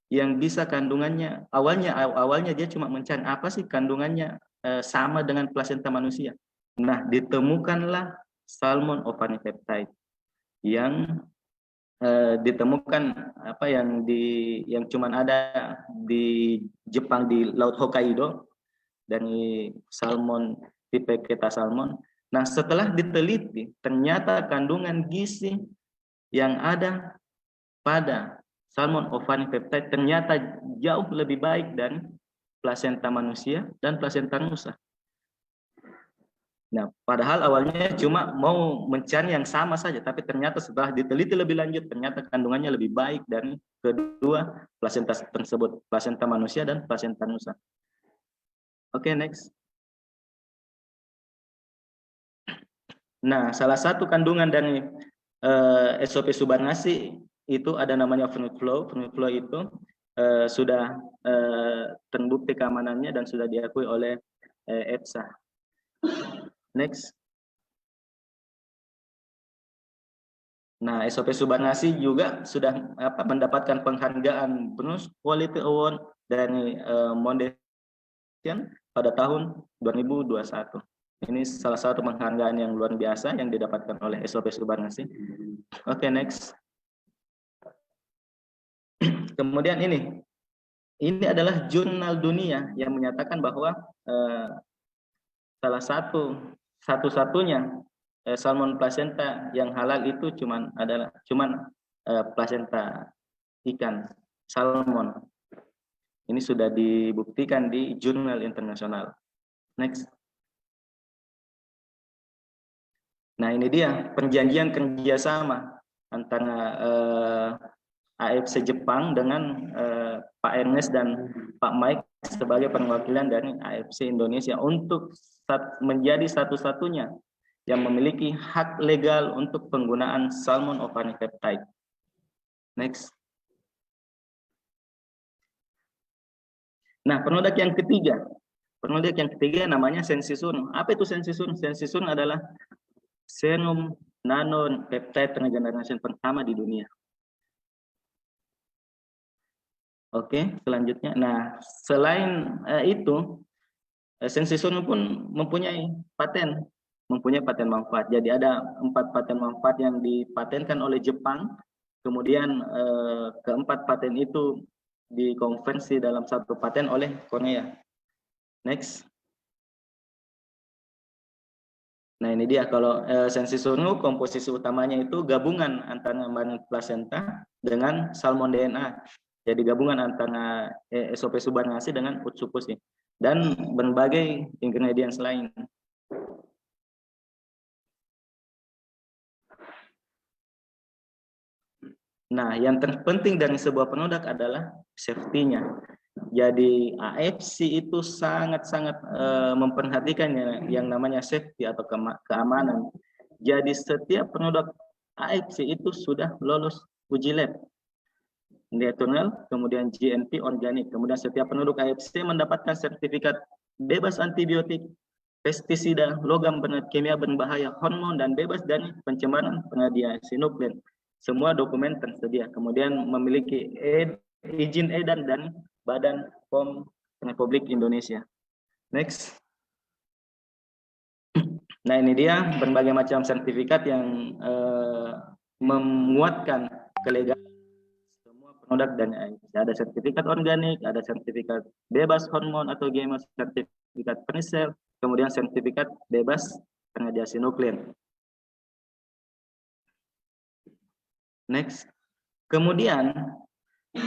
yang bisa kandungannya. Awalnya dia cuma mencari apa sih kandungannya sama dengan plasenta manusia. Nah, ditemukanlah salmon ovan peptide yang ditemukan yang cuman ada di Jepang di Laut Hokkaido dari salmon tipe Keta salmon. Nah, setelah diteliti ternyata kandungan gizi yang ada pada salmon ovan peptide ternyata jauh lebih baik dari plasenta manusia dan plasenta rusa. Nah, padahal awalnya cuma mau mencari yang sama saja, tapi ternyata setelah diteliti lebih lanjut, ternyata kandungannya lebih baik dari kedua plasenta tersebut, plasenta manusia dan plasenta rusa. Oke, next. Nah, salah satu kandungan dari SOP Subhanasi itu ada namanya fruit flow. Fruit flow itu sudah terbukti keamanannya dan sudah diakui oleh EFSA. Next. Nah, SOP Subhanasi juga sudah mendapatkan penghargaan Bonus Quality Award dari Mondesian pada tahun 2021. Ini salah satu penghargaan yang luar biasa yang didapatkan oleh SOP Subhanasi. Oke, next. Kemudian ini adalah jurnal dunia yang menyatakan bahwa salah satu-satunya salmon placenta yang halal itu cuman placenta ikan salmon. Ini sudah dibuktikan di jurnal internasional. Next. Nah, ini dia perjanjian kerjasama antara AFC Jepang dengan Pak Ernest dan Pak Mike sebagai perwakilan dari AFC Indonesia untuk menjadi satu-satunya yang memiliki hak legal untuk penggunaan salmon opanipeptide. Next. Nah, produk yang ketiga namanya Sensisun. Apa itu Sensisun? Sensisun adalah serum nanopeptide regenerasi pertama di dunia. Oke, selanjutnya. Nah, selain itu, Sensisun pun mempunyai paten manfaat. Jadi ada 4 paten manfaat yang dipatenkan oleh Jepang. Kemudian keempat paten itu dikonversi dalam satu paten oleh Korea. Next. Nah, ini dia kalau Sensisun komposisi utamanya itu gabungan antara marine placenta dengan salmon DNA. Jadi gabungan antara SOP subordinasi dengan Utsupushi dan berbagai ingredients lain. Nah, yang terpenting dari sebuah produk adalah safety-nya. Jadi AFC itu sangat-sangat memperhatikan yang namanya safety atau keamanan. Jadi setiap produk AFC itu sudah lolos uji lab internal, kemudian GMP organik. Kemudian setiap produk AFC mendapatkan sertifikat bebas antibiotik, pestisida, logam kimia berbahaya, hormon, dan bebas dari pencemaran radiasi nuklir. Semua dokumen tersedia. Kemudian memiliki izin edar dari Badan POM Republik Indonesia. Next. Nah, ini dia berbagai macam sertifikat yang menguatkan kelegalan semua produk dan ada sertifikat organik, ada sertifikat bebas hormon atau GMO, sertifikat penisel, kemudian sertifikat bebas radiasi nuklir. Next. Kemudian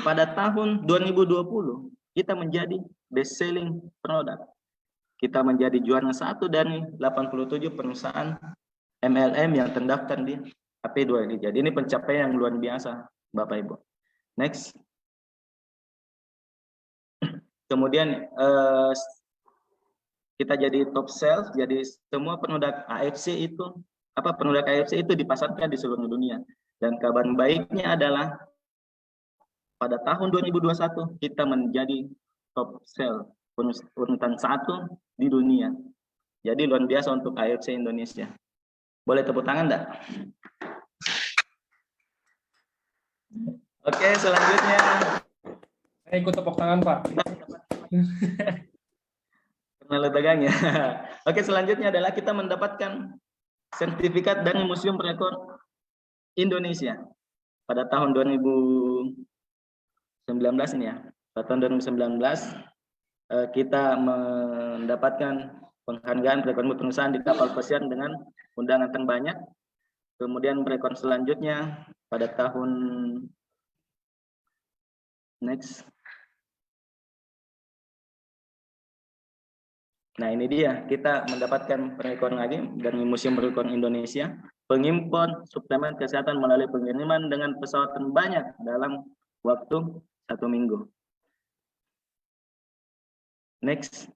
pada tahun 2020 kita menjadi best selling produk. Kita menjadi juara 1 dari 87 perusahaan MLM yang terdaftar di AP2 ini. Jadi ini pencapaian yang luar biasa, Bapak Ibu. Next. Kemudian kita jadi top sales. Jadi semua produk AFC itu dipasarkan di seluruh dunia. Dan kabar baiknya adalah pada tahun 2021 kita menjadi top sale urutan 1 di dunia. Jadi luar biasa untuk AFC Indonesia. Boleh tepuk tangan enggak? Oke, selanjutnya. Saya ikut tepuk tangan, Pak. Karena tegang ya. Oke, selanjutnya adalah kita mendapatkan sertifikat dari Museum Rekor Indonesia pada tahun 2019 ini ya. Pada tahun 2019 kita mendapatkan penghargaan rekor perusahaan di kapal pesiar dengan undangan terbanyak. Kemudian rekor selanjutnya pada tahun next. Nah, ini dia kita mendapatkan rekor lagi dari Museum Rekor Indonesia, pengimpor suplemen kesehatan melalui pengiriman dengan pesawat terbanyak dalam waktu 1 minggu. Next.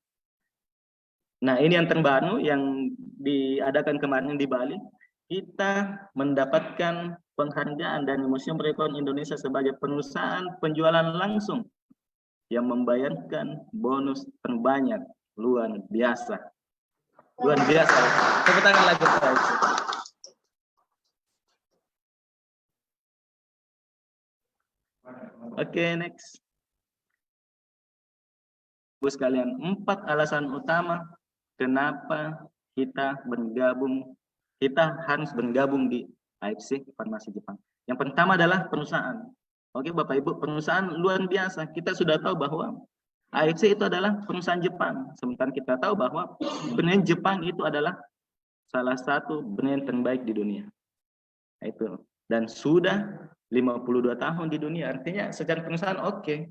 Nah, ini yang terbaru yang diadakan kemarin di Bali. Kita mendapatkan penghargaan dari Museum Rekor Indonesia sebagai perusahaan penjualan langsung yang membayarkan bonus terbanyak. Luar biasa. Luar biasa. Tepuk tangan lagi. Oke, next. Bu sekalian, 4 alasan utama kenapa kita harus bergabung di AFC Farmasi Jepang. Yang pertama adalah perusahaan. Oke, Bapak Ibu, perusahaan luar biasa. Kita sudah tahu bahwa AFC itu adalah perusahaan Jepang. Sementara kita tahu bahwa brand Jepang itu adalah salah satu brand terbaik di dunia. Itu. Dan sudah 52 tahun di dunia. Artinya secara perusahaan oke.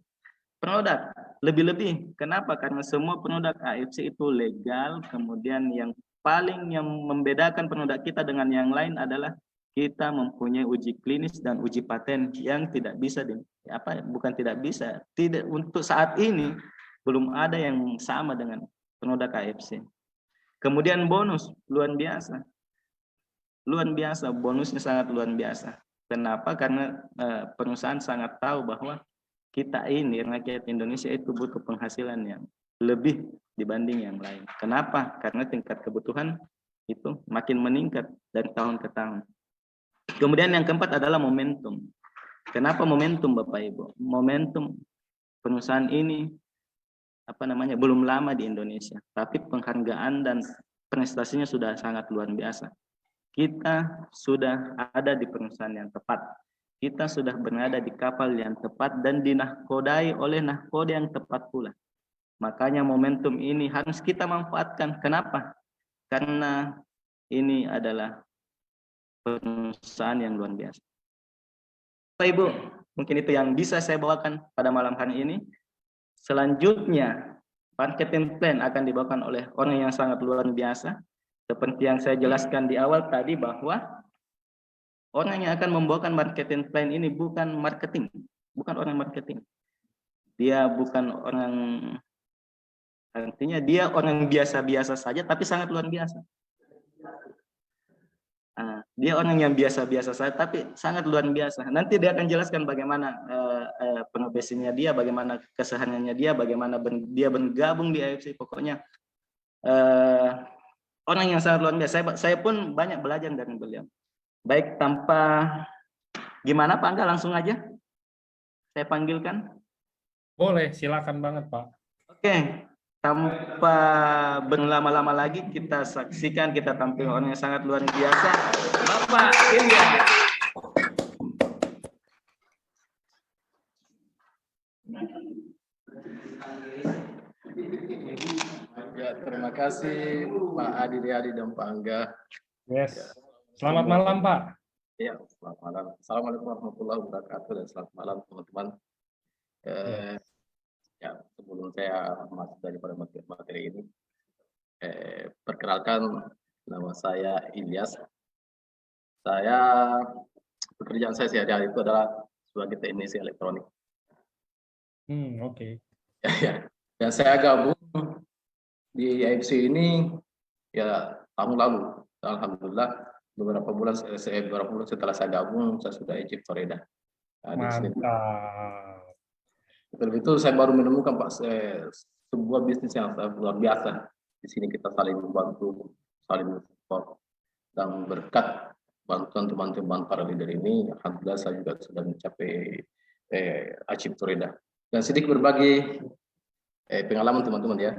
Produk lebih-lebih. Kenapa? Karena semua produk AFC itu legal, kemudian yang paling yang membedakan produk kita dengan yang lain adalah kita mempunyai uji klinis dan uji paten yang tidak bisa bukan tidak bisa, tidak untuk saat ini belum ada yang sama dengan produk KFC. Kemudian bonus luar biasa. Luar biasa, bonusnya sangat luar biasa. Kenapa? Karena perusahaan sangat tahu bahwa kita ini rakyat Indonesia itu butuh penghasilan yang lebih dibanding yang lain. Kenapa? Karena tingkat kebutuhan itu makin meningkat dari tahun ke tahun. Kemudian yang keempat adalah momentum. Kenapa momentum, Bapak Ibu? Momentum perusahaan ini belum lama di Indonesia, tapi penghargaan dan prestasinya sudah sangat luar biasa. Kita sudah ada di perusahaan yang tepat. Kita sudah berada di kapal yang tepat dan dinahkodai oleh nahkoda yang tepat pula. Makanya momentum ini harus kita manfaatkan. Kenapa? Karena ini adalah perusahaan yang luar biasa. Bapak Ibu, mungkin itu yang bisa saya bawakan pada malam hari ini. Selanjutnya, marketing plan akan dibawakan oleh orang yang sangat luar biasa. Seperti yang saya jelaskan di awal tadi bahwa orang yang akan membawakan marketing plan ini bukan marketing, bukan orang marketing. Dia bukan orang, artinya dia orang biasa-biasa saja tapi sangat luar biasa. Dia orang yang biasa-biasa saja tapi sangat luar biasa. Nanti dia akan jelaskan bagaimana profesinya dia, bagaimana kesehariannya dia, bagaimana dia bergabung di AFC. Pokoknya orang yang sangat luar biasa. Saya pun banyak belajar dari beliau. Baik, tanpa gimana Pak Angga, langsung aja saya panggilkan. Boleh, silakan banget Pak. Oke, tanpa berlama-lama lagi kita saksikan, kita tampil orang yang sangat luar biasa, Bapak Ilyas. Ya, terima kasih Pak Adi Riyadi dan Pak Angga. Yes. Selamat malam Pak. Ya, selamat malam. Assalamualaikum warahmatullahi wabarakatuh dan selamat malam teman-teman. Ya, sebelum saya masuk daripada materi ini, perkenalkan nama saya Ilyas. Pekerjaan saya sehari-hari itu adalah sebagai teknisi elektronik. Oke. Ya. Dan saya gabung di AFC ini ya tahun lalu. Alhamdulillah beberapa bulan setelah saya gabung, saya sudah izin Florida. Mantap. Setelah itu saya baru menemukan Pak sebuah bisnis yang luar biasa. Di sini kita saling membantu, saling support, dan berkat bantuan teman-teman para leader ini, alhamdulillah saya juga sudah mencapai achieve Florida. Dan sedikit berbagi pengalaman teman-teman ya.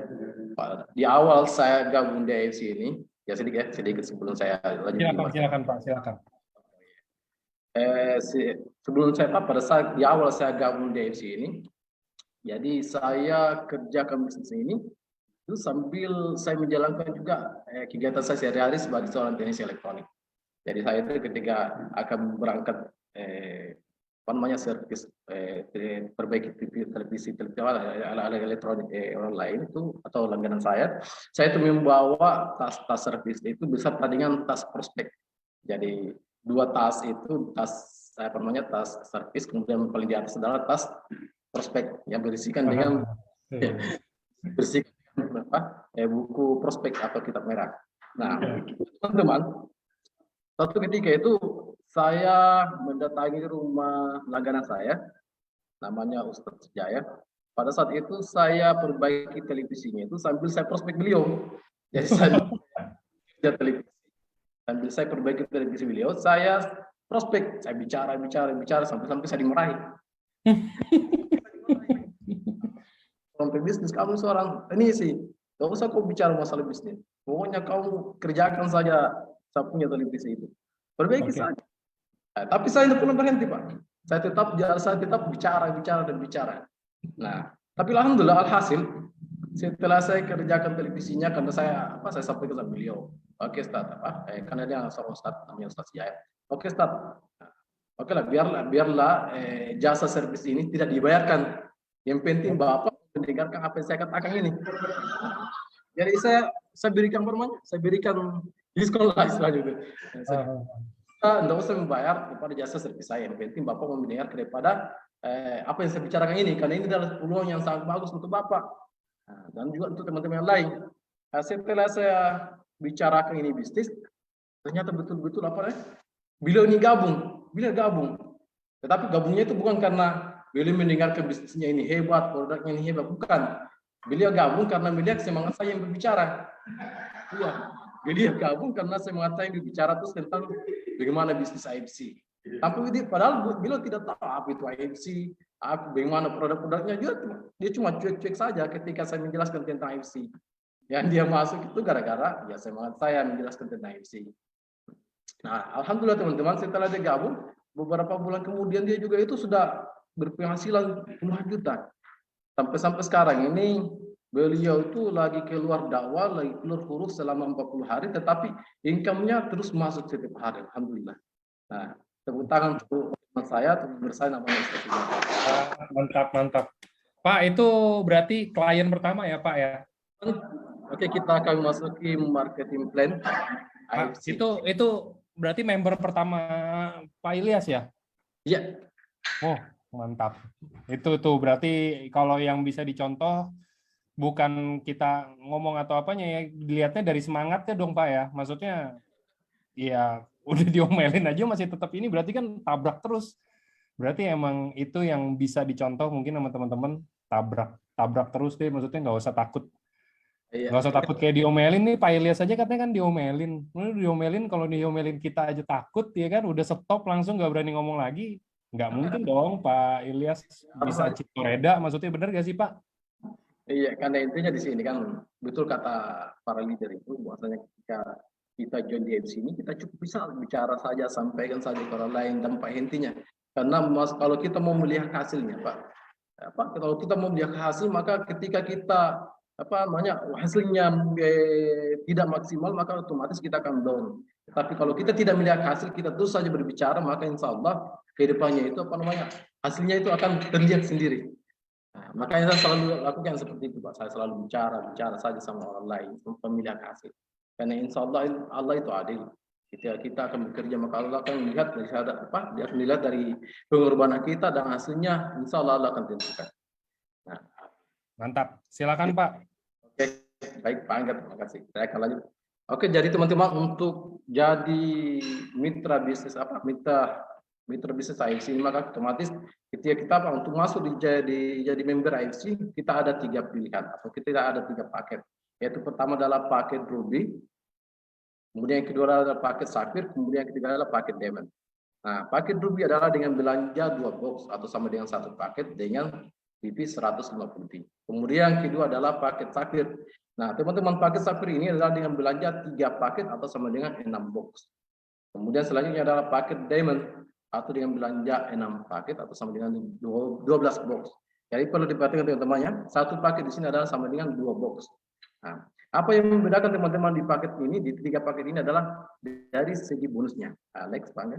Di awal saya gabung di AFC ini, ya sedikit sebelum saya lanjut. Silakan Pak, silakan. Sebelum saya pada saat di awal saya gabung di AFC ini, jadi saya kerjakan bisnis ini itu sambil saya menjalankan juga kegiatan saya sehari-hari sebagai seorang teknisi elektronik. Jadi saya itu ketika akan berangkat servis perbaiki televisi alat elektronik orang lain itu atau langganan saya itu membawa tas servis itu beserta dengan tas prospek. Jadi dua tas itu tas servis, kemudian paling di atas adalah tas prospek yang berisikan dengan buku prospek atau kitab merah. Nah, teman-teman, satu ketika itu saya mendatangi rumah langganan saya, namanya Ustadz Jaya. Pada saat itu saya perbaiki televisinya itu sambil saya prospek beliau. Jadi saya televisi. Sambil saya perbaiki televisi beliau, saya prospek, saya bicara sampai saya dimarahi. Sampai bisnis, kamu seorang teknisi, gak usah kau bicara masalah bisnis. Pokoknya kamu kerjakan saja saya punya televisi itu. Perbaiki saja. Nah, tapi saya tidak pernah berhenti Pak. Saya tetap bicara. Nah, tapi alhamdulillah alhasil setelah saya kerjakan televisinya, karena saya sampaikan ke beliau, oke Ustaz, karena dia seorang Ustaz namanya Ustaz Jaya. Oke Ustaz, oke lah biarlah jasa servis ini tidak dibayarkan. Yang penting Bapak mendengarkan apa yang saya katakan ini. Jadi saya saya berikan permanya, saya berikan diskon lah istilahnya gitu. Tidak usah membayar kepada jasa servis saya. Yang penting Bapak mau mendengar daripada apa yang saya bicarakan ini, karena ini adalah peluang yang sangat bagus untuk Bapak. Nah, dan juga untuk teman-teman yang lain. Nah, setelah saya bicarakan ini bisnis, ternyata betul-betul apa ya? Beliau ini gabung. Tetapi gabungnya itu bukan karena beliau mendengarkan bisnisnya ini hebat, produknya ini hebat, bukan. Beliau gabung karena melihat semangat saya yang berbicara. Iya, beliau gabung karena semangat saya yang berbicara terus tentang bagaimana bisnis AFC. Tapi padahal beliau tidak tahu apa itu AFC, bagaimana produk-produknya. Dia cuma cuek-cuek saja ketika saya menjelaskan tentang AFC. Yang dia masuk itu gara-gara ya semangat saya menjelaskan tentang AFC. Nah, alhamdulillah teman-teman, setelah dia gabung, beberapa bulan kemudian dia juga itu sudah berpenghasilan puluhan juta. Sampai sekarang ini beliau itu lagi keluar dakwah, lagi keluar huruf selama 40 hari, tetapi income-nya terus masuk setiap hari, alhamdulillah. Nah, tepuk tangan untuk teman saya, teman saya namanya Ustaz. Mantap. Pak, itu berarti klien pertama ya, Pak ya? Oke, kita akan masuki marketing plan. Pak, itu berarti member pertama Pak Ilyas ya? Iya. Oh, mantap. Itu tuh berarti kalau yang bisa dicontoh bukan kita ngomong atau apanya ya, dilihatnya dari semangatnya dong Pak ya. Maksudnya ya udah diomelin aja masih tetap ini, berarti kan tabrak terus. Berarti emang itu yang bisa dicontoh mungkin sama teman-teman, tabrak terus deh, maksudnya nggak usah takut. Nggak usah takut kayak diomelin nih, Pak Ilyas aja katanya kan diomelin. Kalau diomelin kita aja takut ya kan, udah stop langsung nggak berani ngomong lagi. Nggak mungkin dong Pak Ilyas bisa citoreda, maksudnya benar nggak sih Pak? Iya, karena intinya di sini kan betul kata para leader itu, bahwasanya ketika kita join di AFC ini kita cukup bisa bicara saja, sampaikan saja ke orang lain dampak intinya. Karena kalau kita mau melihat hasilnya, kalau kita mau melihat hasil, maka ketika kita hasilnya tidak maksimal, maka otomatis kita akan down. Tapi kalau kita tidak melihat hasil, kita terus saja berbicara, maka insya Allah kedepannya itu hasilnya itu akan terlihat sendiri. Nah, makanya saya selalu lakukan seperti itu, Pak. Saya selalu bicara saja sama orang lain, pemilihan hasil. Karena insya Allah itu adil. Kita akan bekerja, maka Allah akan melihat dari dia akan dilihat dari pengorbanan kita dan hasilnya insya Allah akan tentukan. Nah, mantap, silakan Pak. Oke, baik Pak Angga, terima kasih. Saya akan lanjut. Oke, jadi teman-teman untuk jadi mitra bisnis mitra bisnis AFC, maka otomatis ketika kita untuk masuk jadi member AFC, kita ada 3 pilihan atau kita ada 3 paket. Yaitu pertama adalah paket Ruby, kemudian yang kedua adalah paket Sapphire, kemudian yang ketiga adalah paket Diamond. Nah, paket Ruby adalah dengan belanja 2 box atau sama dengan 1 paket dengan BP 150. Kemudian yang kedua adalah paket Sapphire. Nah, teman-teman, paket Sapphire ini adalah dengan belanja 3 paket atau sama dengan 6 box. Kemudian selanjutnya adalah paket Diamond atau dengan belanja 6 paket atau sama dengan 12 box. Jadi perlu diperhatikan teman-teman ya, 1 paket di sini adalah sama dengan 2 box. Nah, apa yang membedakan teman-teman di paket ini, di 3 paket ini adalah dari segi bonusnya. Nah, next Pak.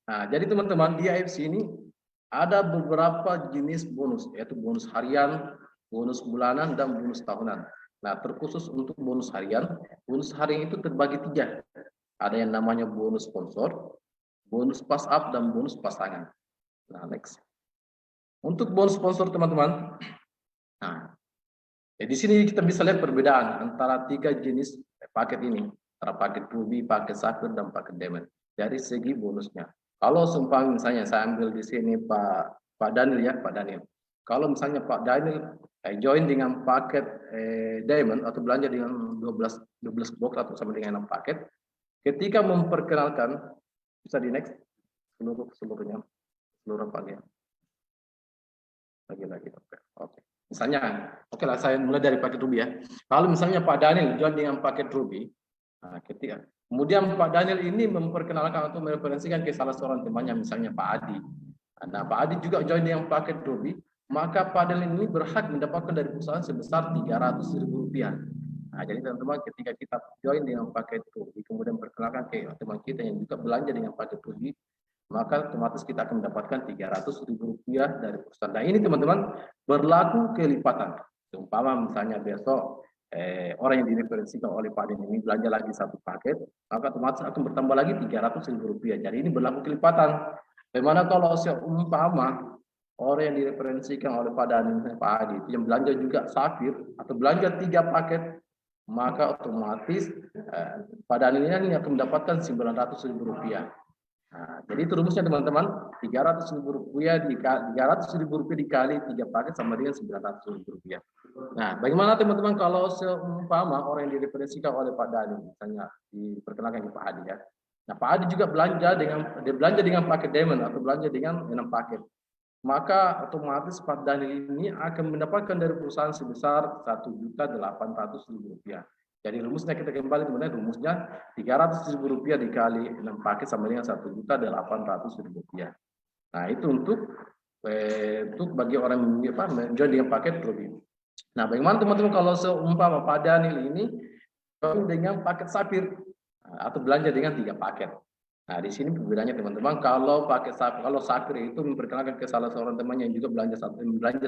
Nah, jadi teman-teman di AFC ini ada beberapa jenis bonus, yaitu bonus harian, bonus bulanan, dan bonus tahunan. Nah, terkhusus untuk bonus harian itu terbagi 3. Ada yang namanya bonus sponsor, bonus pass up, dan bonus pasangan. Nah, next. Untuk bonus sponsor teman-teman, nah, di sini kita bisa lihat perbedaan antara 3 jenis paket ini, antara paket Ruby, paket Sapphire, dan paket Diamond dari segi bonusnya. Kalau sumpah misalnya saya ambil di sini Pak Daniel ya, Pak Daniel. Kalau misalnya Pak Daniel join dengan paket Diamond atau belanja dengan 12 box atau sama dengan 6 paket, ketika memperkenalkan, bisa di next seluruhnya, seluruh paket. Lagi. Oke. Misalnya, oke lah saya mulai dari paket Ruby ya. Kalau misalnya Pak Daniel join dengan paket Ruby, nah, kemudian Pak Daniel ini memperkenalkan atau mereferensikan ke salah seorang temannya, misalnya Pak Adi. Nah, Pak Adi juga join dengan paket Ruby, maka Pak Daniel ini berhak mendapatkan dari perusahaan sebesar Rp300.000. Nah, jadi teman-teman ketika kita join dengan paket Ruby, kemudian perkenalkan ke teman kita yang juga belanja dengan paket Ruby, maka otomatis kita akan mendapatkan Rp300.000 dari perusahaan. Nah ini teman-teman berlaku kelipatan. Umpama misalnya besok orang yang direferensikan oleh Pak Den ini belanja lagi satu paket, maka otomatis akan bertambah lagi Rp300.000. Jadi ini berlaku kelipatan. Bagaimana kalau seumpama orang yang direferensikan oleh Pak Dan dan Pak Adi itu yang belanja juga Safir atau belanja 3 paket, maka otomatis Pak Dan ini akan mendapatkan Rp900.000. Nah, jadi itu rumusnya teman-teman, Rp300.000 dikali 3 paket sama dengan Rp900.000. Nah, bagaimana teman-teman kalau seumpama orang yang direferensikan oleh Pak Dani, misalnya diperkenalkan ke Pak Adi ya. Nah, Pak Adi juga belanja dengan paket diamond atau belanja dengan 6 paket. Maka otomatis Pak Dani ini akan mendapatkan dari perusahaan sebesar Rp1.800.000. Jadi rumusnya kita kembali kemudian rumusnya Rp300.000 dikali 6 paket sama dengan Rp1.800.000. Nah itu untuk bagi orang menjual dengan paket lebih. Nah bagaimana teman-teman kalau seumpama Pak Daniel ini dengan paket Safir atau belanja dengan 3 paket. Nah di sini perbedaannya teman-teman, kalau Safir itu memperkenalkan ke salah seorang teman yang juga belanja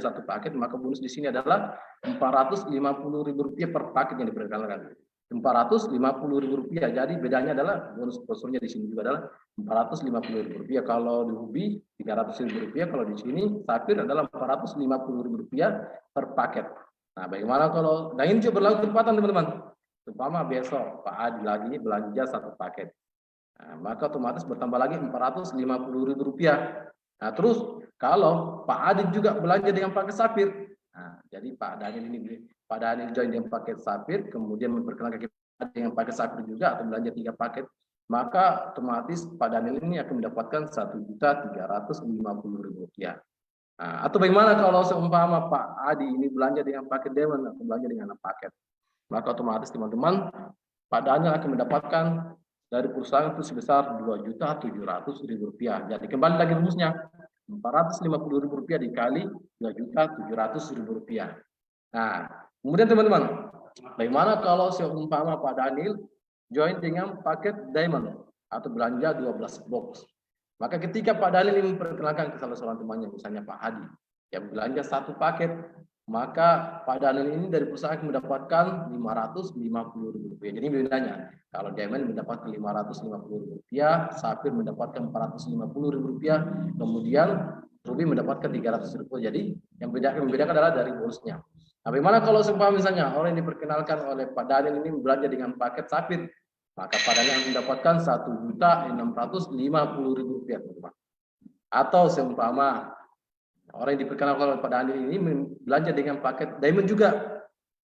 satu paket, maka bonus di sini adalah Rp450.000 per paket yang diperkenalkan. Rp450.000. Jadi bedanya adalah bonus sponsornya di sini juga adalah Rp450.000. Kalau di Hubi Rp300.000, kalau di sini Safir adalah Rp450.000 per paket. Nah bagaimana kalau, nah ini juga berlaku kelipatan teman-teman. Umpama besok Pak Adi lagi belanja satu paket. Nah, maka otomatis bertambah lagi Rp450.000. Nah, terus kalau Pak Adi juga belanja dengan paket Safir, nah, jadi Pak Daniel join dengan paket Safir, kemudian memperkenalkan kita dengan paket Safir juga atau belanja 3 paket, maka otomatis Pak Daniel ini akan mendapatkan Rp1.350.000. Nah, atau bagaimana kalau seumpama Pak Adi ini belanja dengan paket Diamond atau belanja dengan 6 paket, maka otomatis teman-teman Pak Daniel akan mendapatkan dari perusahaan itu sebesar Rp2.700.000. Jadi kembali lagi rumusnya Rp450.000 dikali Rp2.700.000. Nah, kemudian teman-teman, bagaimana kalau seumpama Pak Daniel join dengan paket Diamond atau belanja 12 box? Maka ketika Pak Daniel ini memperkenalkan ke salah seorang temannya, misalnya Pak Hadi, yang belanja satu paket, maka Pak Daniel ini dari perusahaan mendapatkan Rp550.000. Jadi bedanya, kalau Diamond mendapatkan Rp550.000, Safir mendapatkan Rp450.000, kemudian Ruby mendapatkan Rp300.000. Jadi yang membedakan adalah dari bonusnya. Nah, bagaimana kalau misalnya orang yang diperkenalkan oleh Pak Daniel ini belanja dengan paket Safir, maka Pak Daniel mendapatkan Rp1.650.000. Atau seumpama orang yang diperkenalkan oleh Pak Daniel ini belanja dengan paket Diamond juga,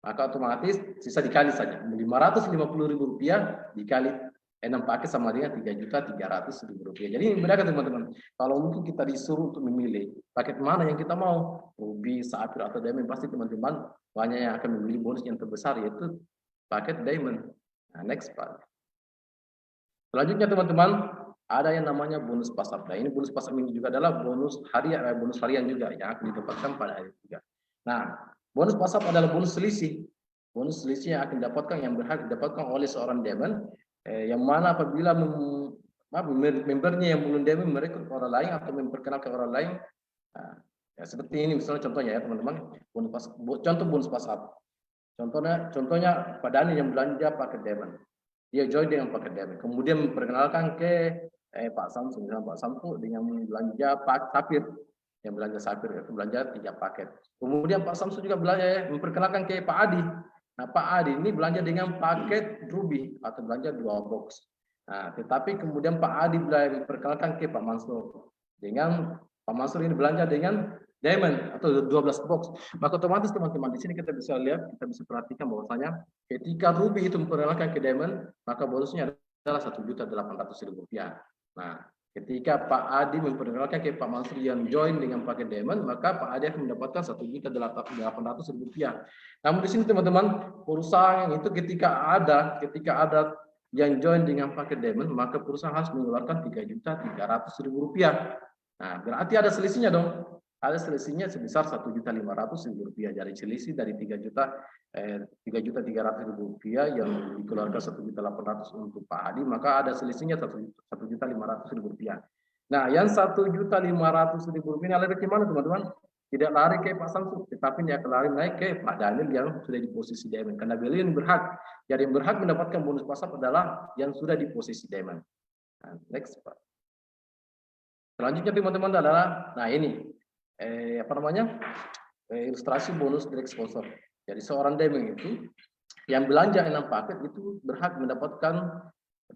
maka otomatis sisa dikali saja Rp550.000 dikali 6 paket sama dengan Rp3.300.000. Jadi ini bedakan teman-teman. Kalau mungkin kita disuruh untuk memilih paket mana yang kita mau, Ruby, Safir atau Diamond, pasti teman-teman banyak yang akan memilih bonus yang terbesar yaitu paket Diamond. Nah, next Pak. Selanjutnya teman-teman, ada yang namanya bonus pasar. Nah, ini bonus pasar ini juga adalah bonus harian juga yang akan didapatkan pada hari juga. Nah, bonus pasar adalah bonus selisih. Bonus selisih yang akan didapatkan, yang berhak didapatkan oleh seorang Diamond, yang mana apabila membernya yang belum Diamond merekrut orang lain atau memperkenalkan orang lain. Nah, ya, seperti ini misalnya contohnya ya teman-teman, contoh bonus pasar. Contohnya Pak Dani yang belanja paket Diamond. Dia join dengan paket Diamond. Kemudian memperkenalkan ke Pak Samsu, misalnya Pak Samsu dengan belanja Pak Safir, yang belanja Safir itu belanja 3 paket. Kemudian Pak Samsu juga belanja memperkenalkan ke Pak Adi. Nah, Pak Adi ini belanja dengan paket Ruby atau belanja 2 box. Nah, tetapi kemudian Pak Adi memperkenalkan ke Pak Mansur dengan Pak Mansur ini belanja dengan Diamond atau 12 box. Maka otomatis teman-teman di sini kita bisa lihat, kita bisa perhatikan bahwasanya ketika Ruby itu memperkenalkan ke Diamond, maka bonusnya adalah Rp1.800.000. Nah, ketika Pak Adi memperkenalkan ke Pak Mansur yang join dengan paket Diamond, maka Pak Adi akan mendapatkan Rp1.800.000. Namun di sini teman-teman, perusahaan itu ketika ada yang join dengan paket Diamond, maka perusahaan harus mengeluarkan Rp3.300.000. Nah, berarti ada selisihnya dong. Ada selisihnya sebesar Rp1.500.000. Jadi selisih dari Rp3.300.000 yang dikeluarkan Rp1.800.000 untuk Pak Hadi, maka ada selisihnya Rp1.500.000. Nah, yang 1.500.000 rupiah lari ke mana teman-teman? Tidak lari ke Pak Samsul, tetapi dia akan lari naik ke Pak Daniel yang sudah di posisi diamond. Karena beliau yang berhak. Jadi yang berhak mendapatkan bonus pasap adalah yang sudah di posisi diamond. Nah, next Pak. Selanjutnya teman-teman adalah, nah ini ilustrasi bonus direct sponsor. Jadi seorang diamond itu yang belanja 6 paket itu berhak mendapatkan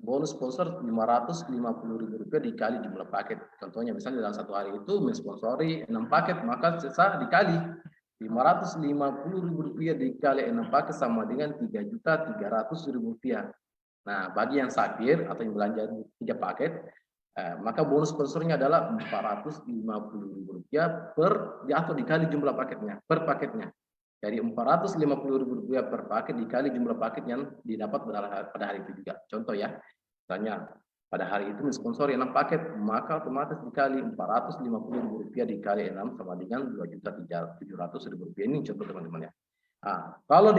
bonus sponsor Rp550.000 dikali jumlah paket. Contohnya misalnya dalam satu hari itu mensponsori 6 paket, maka sisa dikali Rp550.000 dikali 6 paket sama dengan Rp3.300.000. Nah, bagi yang sakit atau yang belanja 3 paket, maka bonus sponsornya adalah Rp450.000 atau dikali jumlah paketnya, per paketnya. Jadi Rp450.000 per paket dikali jumlah paket yang didapat pada hari itu juga. Contoh ya, misalnya pada hari itu mensponsori 6 paket, maka otomatis dikali Rp450.000 dikali 6 sama dengan Rp2.700.000. Ini contoh teman-teman ya. Nah, kalau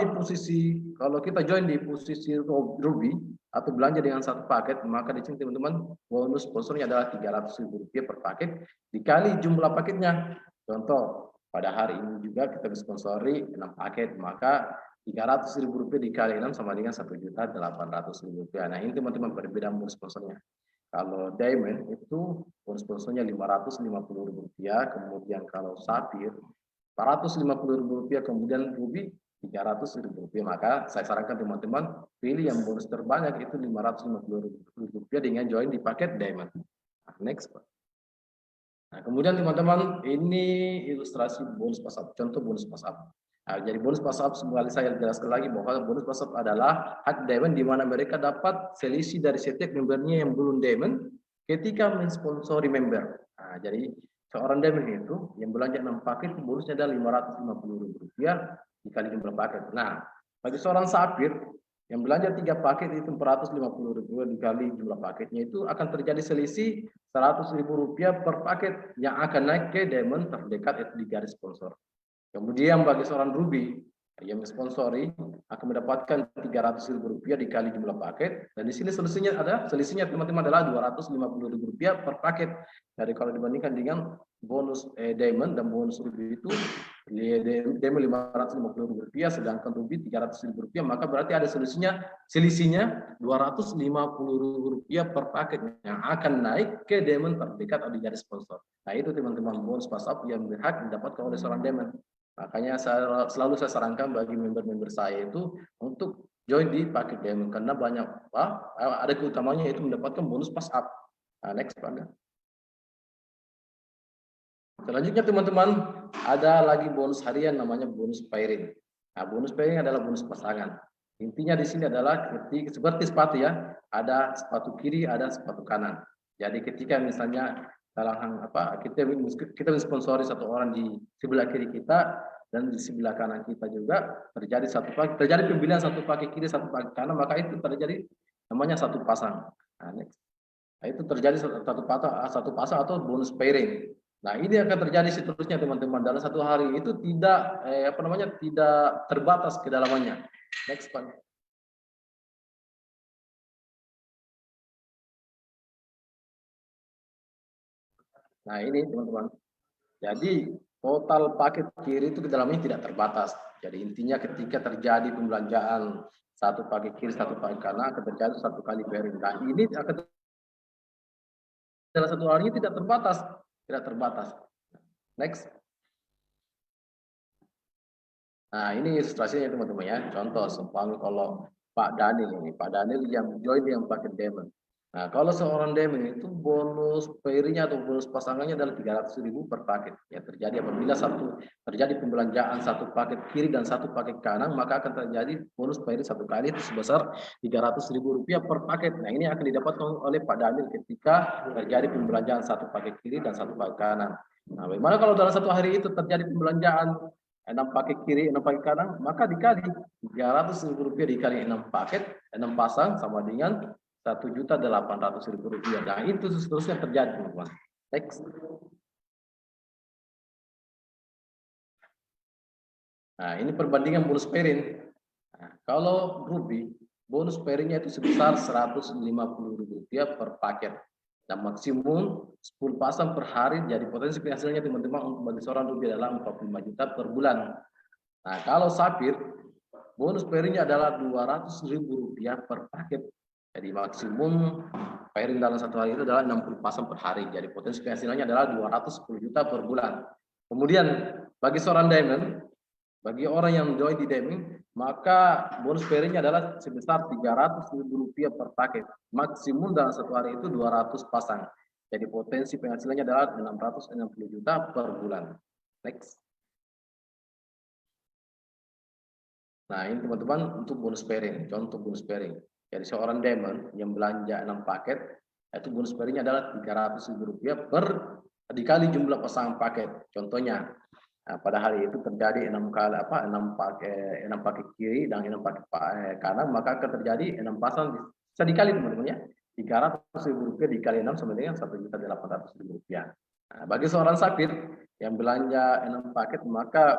kita join di posisi Ruby atau belanja dengan satu paket, maka di sini teman-teman bonus sponsornya adalah Rp300.000 per paket dikali jumlah paketnya. Contoh, pada hari ini juga kita sponsori 6 paket, maka Rp300.000 dikali 6 sama dengan Rp1.800.000. Nah, ini teman-teman perbedaan bonus sponsornya. Kalau diamond itu bonus sponsornya Rp550.000, kemudian kalau sapphire Rp450.000, kemudian ruby Rp300.000. Maka saya sarankan teman-teman pilih yang bonus terbanyak itu Rp550.000 dengan join di paket diamond. Nah, next Pak. Nah, kemudian teman-teman ini ilustrasi bonus pasap, contoh bonus pasap. Nah, jadi bonus pasap kembali saya jelaskan lagi bahwa bonus pasap adalah hak diamond di mana mereka dapat selisih dari setiap membernya yang belum diamond ketika mensponsori member. Nah, jadi seorang diamond itu yang belanja 6 paket bonusnya adalah Rp550.000 dikali jumlah paket. Nah, bagi seorang sapphire yang belanja 3 paket itu Rp450.000 dikali jumlah paketnya itu akan terjadi selisih Rp100.000 per paket yang akan naik ke diamond terdekat itu di garis sponsor. Kemudian bagi seorang ruby yang mensponsori akan mendapatkan Rp300.000 dikali jumlah paket, dan di sini selisihnya teman-teman adalah Rp250.000 per paket. Jadi kalau dibandingkan dengan bonus diamond dan bonus ruby itu diamond Rp550.000 sedangkan ruby Rp300.000, maka berarti ada selisihnya Rp250.000 per paket yang akan naik ke diamond terdekat atau di garis sponsor. Nah, itu teman-teman bonus pasap yang berhak didapatkan oleh seorang diamond. Makanya selalu saya sarankan bagi member-member saya itu untuk join di paket diamond karena banyak ada keutamanya yaitu mendapatkan bonus pas up. Nah, next Pak. Selanjutnya teman-teman ada lagi bonus harian namanya bonus pairing. Nah, bonus pairing adalah bonus pasangan. Intinya di sini adalah seperti sepatu ya, ada sepatu kiri, ada sepatu kanan. Jadi ketika misalnya dalam kita mensponsori satu orang di sebelah kiri kita dan di sebelah kanan kita juga terjadi pembelian satu pakai kiri satu pakai kanan, maka itu terjadi namanya satu pasang. Nah, itu terjadi satu pasang atau bonus pairing. Nah, ini akan terjadi seterusnya teman-teman dalam satu hari itu tidak tidak terbatas kedalamannya. Next Pak. Nah, ini teman-teman. Jadi total paket kiri itu kedalamannya tidak terbatas. Jadi intinya ketika terjadi pembelanjaan satu paket kiri, satu paket kanan akan terjadi satu kali pairing. Nah, ini akan dalam satu hari tidak terbatas. Next. Nah, ini ilustrasinya teman-teman ya. Contoh, seumpama kalau Pak Daniel yang join yang paket diamond. Nah, kalau seorang diamond itu bonus pairingnya atau bonus pasangannya adalah Rp300.000 per paket. Ya, terjadi apabila terjadi pembelanjaan satu paket kiri dan satu paket kanan, maka akan terjadi bonus pairing satu kali itu sebesar Rp300.000 per paket. Nah, ini akan didapatkan oleh Pak Daniel ketika terjadi pembelanjaan satu paket kiri dan satu paket kanan. Nah, bagaimana kalau dalam satu hari itu terjadi pembelanjaan 6 paket kiri, 6 paket kanan, maka dikali Rp300.000 dikali 6 paket, 6 pasang sama dengan Rp1.800.000. Nah, itu seterusnya terjadi, teman-teman. Next. Nah, ini perbandingan bonus pairing. Nah, kalau Ruby, bonus pairingnya itu sebesar Rp150.000 per paket. Dan maksimum 10 pasang per hari, jadi potensi penghasilannya teman-teman untuk bagi seorang ruby adalah 45 juta per bulan. Nah, kalau sapphire, bonus pairingnya adalah 200.000 rupiah per paket. Jadi maksimum pairing dalam satu hari itu adalah 60 pasang per hari. Jadi potensi penghasilannya adalah 210 juta per bulan. Kemudian bagi seorang diamond, bagi orang yang join di diamond, maka bonus pairingnya adalah sebesar 300.000 rupiah per paket. Maksimum dalam satu hari itu 200 pasang. Jadi potensi penghasilannya adalah 660 juta per bulan. Next. Nah, ini teman-teman untuk bonus pairing, contoh bonus pairing. Jadi seorang diamond yang belanja 6 paket, itu bonus pairingnya adalah 300.000 rupiah per dikali jumlah pasangan paket. Contohnya, nah, pada hari itu terjadi 6 kali 6 paket kiri dan 6 paket kanan, maka akan terjadi 6 pasang bisa dikali teman-teman ya. 300.000 rupiah dikali 6 sama dengan 1.800.000 rupiah. Nah, bagi seorang sapphire yang belanja 6 paket, maka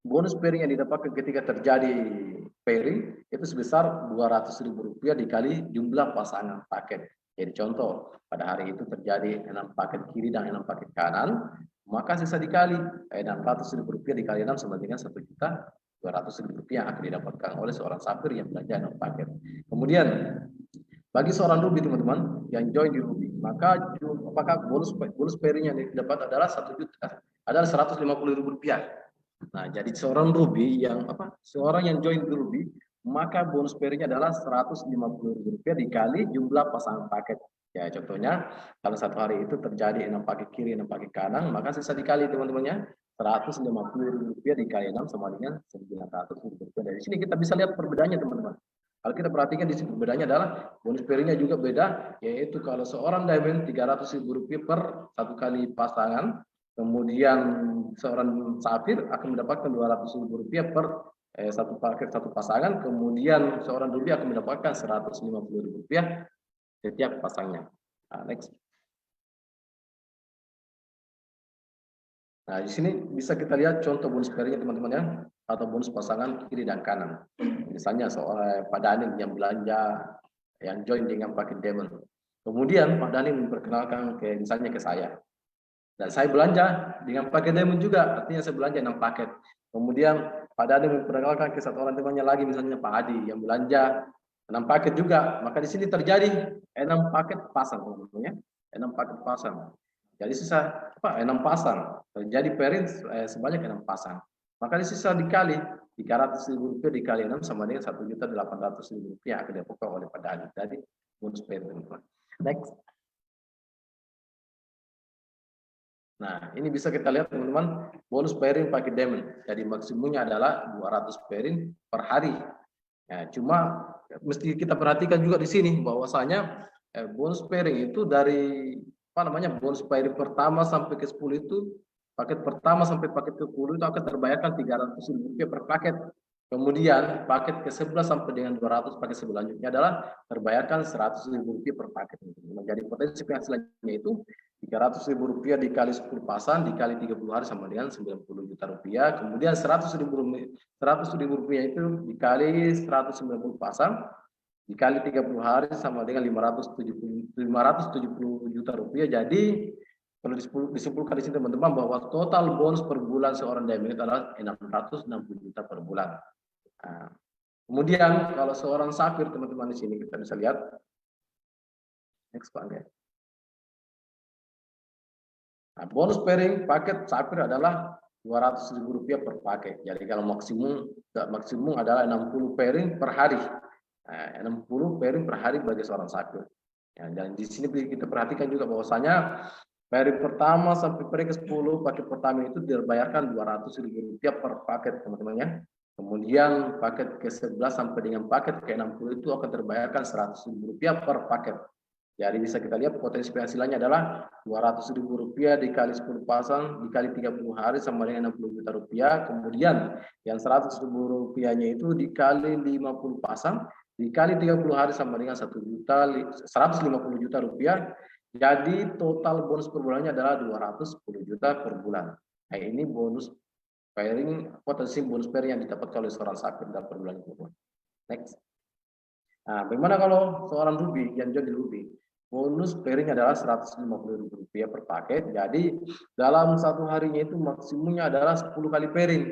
bonus pairing yang didapatkan ketika terjadi pairing itu sebesar 200.000 rupiah dikali jumlah pasangan paket. Jadi contoh, pada hari itu terjadi 6 paket kiri dan 6 paket kanan, maka sisa dikali 600.000 rupiah dikali 6 sama dengan 1.200.000 rupiah yang akan didapatkan oleh seorang sapphire yang belanja 6 paket. Kemudian bagi seorang ruby teman-teman yang join di ruby, maka apakah bonus pairing yang didapat adalah 1 juta, adalah 150.000 rupiah. Nah, jadi seorang ruby seorang yang join di ruby, maka bonus pairingnya adalah 150.000 rupiah dikali jumlah pasangan paket. Ya, contohnya kalau satu hari itu terjadi 6 paket kiri, 6 paket kanan, maka sisa dikali teman-temannya 150.000 rupiah dikali 6 sama dengan 900.000 rupiah. Dari sini kita bisa lihat perbedaannya teman-teman. Kalau kita perhatikan di sini perbedaannya adalah bonus pairingnya juga beda, yaitu kalau seorang diamond 300.000 rupiah per satu kali pasangan, kemudian seorang sapphire akan mendapatkan 200.000 rupiah per satu paket satu pasangan, kemudian seorang ruby akan mendapatkan 150.000 rupiah setiap pasangnya. Nah, next. Nah, di sini bisa kita lihat contoh bonus pairingnya teman-teman ya, atau bonus pasangan kiri dan kanan. Misalnya seorang Pak Danin yang belanja, yang join dengan paket diamond. Kemudian Pak Danin memperkenalkan misalnya ke saya. Dan saya belanja dengan paket diamond juga, artinya saya belanja 6 paket. Kemudian Pak Danin memperkenalkan ke satu orang temannya lagi, misalnya Pak Adi yang belanja 6 paket juga. Maka di sini terjadi 6 paket pasang, teman-teman ya. 6 paket pasang. Jadi sisa 6 pasang. Terjadi pairing sebanyak 6 pasang. Maka di sisa dikali 300.000 rupiah dikali 6 sama dengan 1.800.000 rupiah akan didapatkan oleh Pak Adi. Jadi bonus pairing. Next. Nah, ini bisa kita lihat teman-teman, bonus pairing pakai diamond. Jadi maksimumnya adalah 200 pairing per hari. Ya, cuma mesti kita perhatikan juga di sini bahwasanya bonus pairing itu dari bonus pairing pertama sampai ke 10 itu, paket pertama sampai paket ke 10 itu akan terbayarkan 300.000 rupiah per paket. Kemudian paket ke 11 sampai dengan 200 paket selanjutnya adalah terbayarkan 100.000 rupiah per paket. Jadi potensi penghasilannya itu 300.000 rupiah dikali 10 pasang dikali 30 hari sama dengan 90 juta rupiah. Kemudian 100.000 rupiah itu dikali 190 pasang dikali 30 hari sama dengan 570 juta rupiah. Jadi perlu disimpulkan di sini teman-teman bahwa total bonus per bulan seorang diamond itu adalah 660 juta per bulan. Nah, kemudian kalau seorang sapphire teman-teman di sini kita bisa lihat. Next Pak. Nah, bonus pairing paket sapphire adalah 200.000 rupiah per paket. Jadi kalau maksimum adalah 60 pairing per hari. Nah, 60 pairing per hari bagi seorang sapphire. Ya, dan di sini kita perhatikan juga bahwasanya pairing pertama sampai pairing ke-10 paket pertama itu dibayarkan 200.000 rupiah per paket teman-teman ya. Kemudian paket ke-11 sampai dengan paket ke-60 itu akan terbayarkan 100.000 rupiah per paket. Jadi bisa kita lihat potensi penghasilannya adalah 200.000 rupiah dikali 10 pasang dikali 30 hari sama dengan 60 juta rupiah. Kemudian yang 100.000 rupiahnya itu dikali 50 pasang dikali 30 hari sama dengan 150 juta rupiah. Jadi total bonus per bulannya adalah 210 juta per bulan. Nah, ini bonus pairing, potensi bonus pairing yang didapatkan oleh seorang sapphire dalam per bulan itu. Next. Nah, bagaimana kalau seorang ruby yang join di ruby? bonus pairing adalah Rp150.000 per paket. Jadi dalam satu harinya itu maksimumnya adalah 10 kali pairing.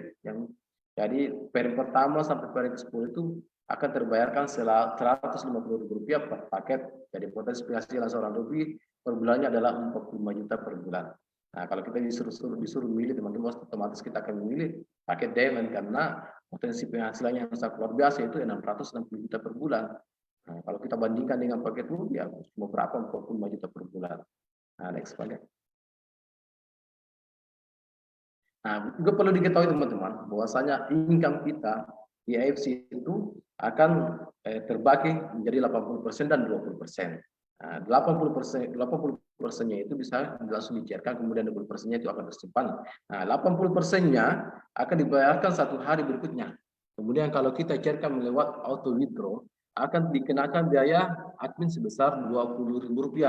Jadi pairing pertama sampai pairing ke-10 itu akan terbayarkan Rp150.000 per paket. Jadi potensi penghasilan seorang lebih per bulannya adalah 45 juta per bulan. Nah, kalau kita disuruh milih, teman-teman, otomatis kita akan memilih paket diamond karena potensi penghasilannya yang sangat luar biasa, itu 660 juta per bulan. Nah, kalau kita bandingkan dengan paket blue, ya cuma berapa, 45 juta per bulan. Nah, next paket. Nah, juga perlu diketahui teman-teman, bahwasanya income kita di AFC itu akan terbagi menjadi 80% dan 20%. Nah, 80%nya itu bisa langsung dicairkan, kemudian 20%-nya itu akan tersimpan. Nah, 80%-nya akan dibayarkan satu hari berikutnya. Kemudian kalau kita cairkan lewat auto withdraw, akan dikenakan biaya admin sebesar Rp20.000,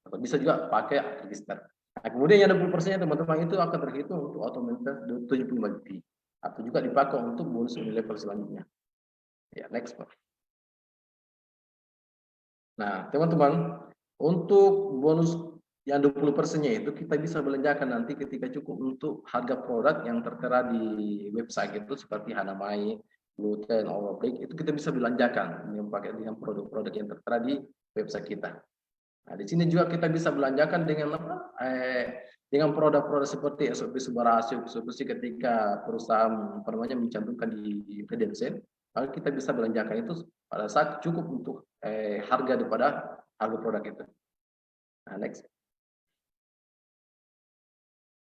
atau bisa juga pakai register. Nah, kemudian yang 20%-nya teman-teman itu akan terhitung untuk otomatis 75 GP, atau juga dipakai untuk bonus level selanjutnya. Ya, next Pak. Nah, teman-teman, untuk bonus yang 20%-nya itu kita bisa belanjakan nanti ketika cukup untuk harga produk yang tertera di website itu seperti Hanamai, Gluten, Overbreak, itu kita bisa belanjakan dengan produk-produk yang tertera di website kita. Nah, di sini juga kita bisa belanjakan dengan apa? Dengan produk-produk seperti SOP Subarasio, ketika perusahaan mencantumkan di Kredensen, maka kita bisa belanjakan itu pada saat cukup untuk harga daripada harga produk itu. Nah, next.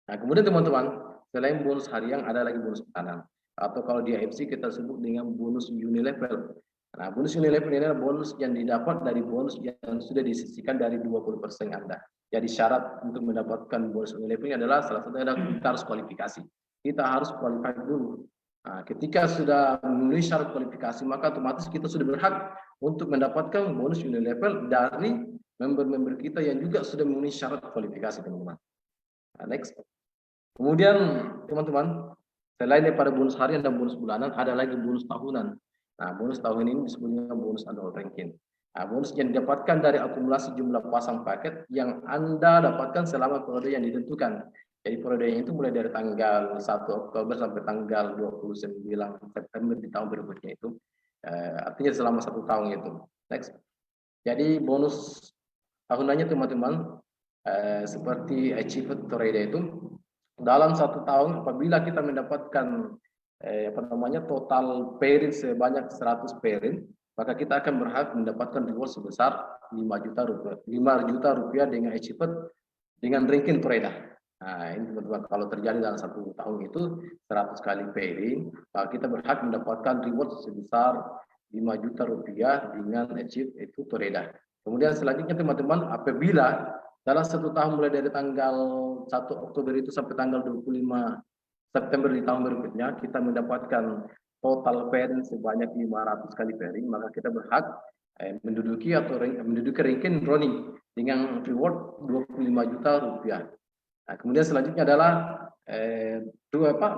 Nah, kemudian teman-teman, selain bonus harian ada lagi bonus bulanan, atau kalau di AFC kita sebut dengan bonus unilevel. Nah, bonus unilevel ini adalah bonus yang didapat dari bonus yang sudah disisihkan dari 20% Anda. Jadi syarat untuk mendapatkan bonus unilevel ini adalah salah satunya adalah kita harus kualifikasi. Kita harus qualified dulu. Nah, ketika sudah memenuhi syarat kualifikasi, maka otomatis kita sudah berhak untuk mendapatkan bonus unilevel dari member-member kita yang juga sudah memenuhi syarat kualifikasi, teman-teman. Nah, next. Kemudian teman-teman, selain daripada bonus harian dan bonus bulanan, ada lagi bonus tahunan. Nah, bonus tahun ini disebutnya bonus annual ranking. Nah, bonus yang didapatkan dari akumulasi jumlah pasang paket yang Anda dapatkan selama periode yang ditentukan. Jadi periodenya itu mulai dari tanggal 1 Oktober sampai tanggal 29 September di tahun berikutnya itu. Artinya selama 1 tahun itu. Next. Jadi bonus tahunannya teman-teman seperti achievement toreda itu dalam 1 tahun apabila kita mendapatkan total pairing sebanyak 100 pairing, maka kita akan berhak mendapatkan reward sebesar 5 juta rupiah dengan achievement dengan ranking toreda. Nah, ini teman-teman, kalau terjadi dalam 1 tahun itu 100 kali pairing, maka kita berhak mendapatkan reward sebesar 5 juta rupiah dengan achieve itu toreda. Kemudian selanjutnya teman-teman, apabila dalam 1 tahun mulai dari tanggal 1 Oktober itu sampai tanggal 25 September di tahun berikutnya, kita mendapatkan total pairing sebanyak 500 kali pairing, maka kita berhak menduduki ranking running dengan reward 25 juta rupiah. Nah, kemudian selanjutnya adalah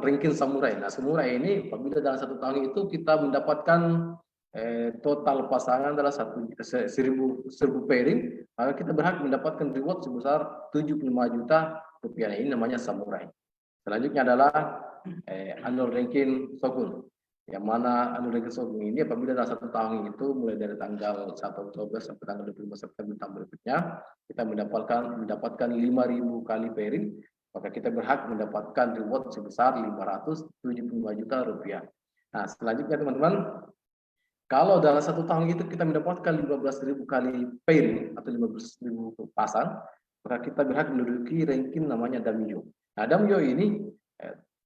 ranking samurai. Nah, samurai ini apabila dalam 1 tahun itu kita mendapatkan total pasangan adalah 1.000 pairing, maka kita berhak mendapatkan reward sebesar 75 juta rupiah. Ini namanya samurai. Selanjutnya adalah annual ranking shogun, yang mana annual ranking shogun ini apabila dalam 1 tahun itu mulai dari tanggal 1 Oktober sampai tanggal 25 September tahun berikutnya, kita mendapatkan 5.000 kali pairing, maka kita berhak mendapatkan reward sebesar 575 juta rupiah. Nah, selanjutnya teman-teman, kalau dalam 1 tahun itu kita mendapatkan 15.000 kali pairing atau 15.000 pasang, maka kita berhak menduduki ranking namanya Damyo. Nah, Damyo ini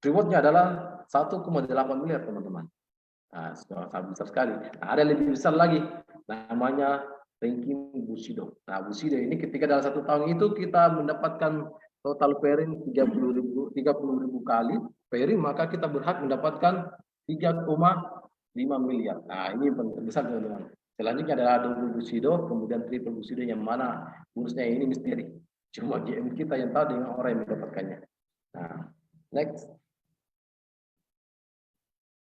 rewardnya adalah 1,8 miliar teman-teman. Nah, sangat besar sekali. Nah, ada lebih besar lagi, namanya ranking Bushido. Nah, Bushido ini ketika dalam 1 tahun itu kita mendapatkan total pairing 30.000 kali pairing, maka kita berhak mendapatkan 3,5 miliar. Nah, ini yang paling besar teman-teman. Selanjutnya adalah double Bushido, kemudian triple Bushido yang mana bonusnya ini misteri. Cuma GM kita yang tahu dengan orang yang mendapatkannya. Nah, next.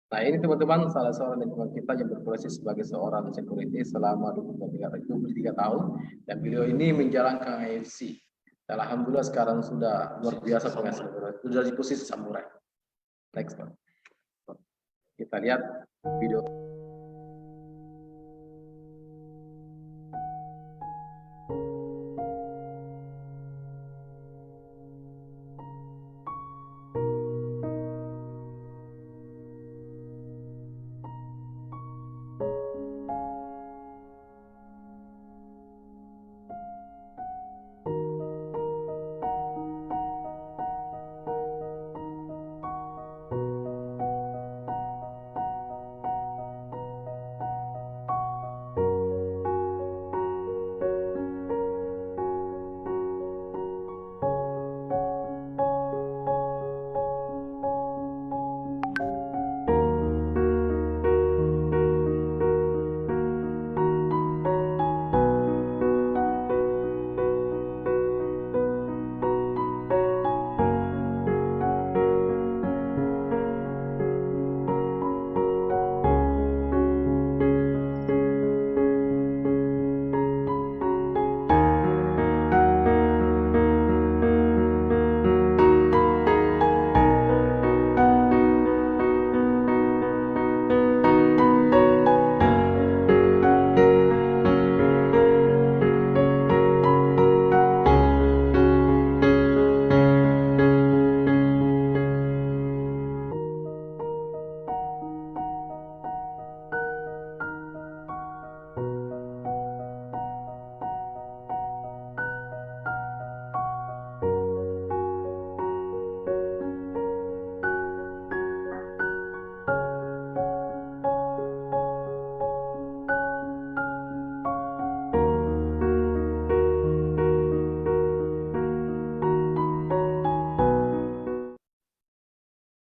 Nah ini teman-teman salah seorang teman kita yang berprofesi sebagai seorang security selama 23 tahun dan beliau ini menjalankan AFC. Dan alhamdulillah sekarang sudah luar biasa penghasilan, sudah di posisi samurai. Next one. Kita lihat video.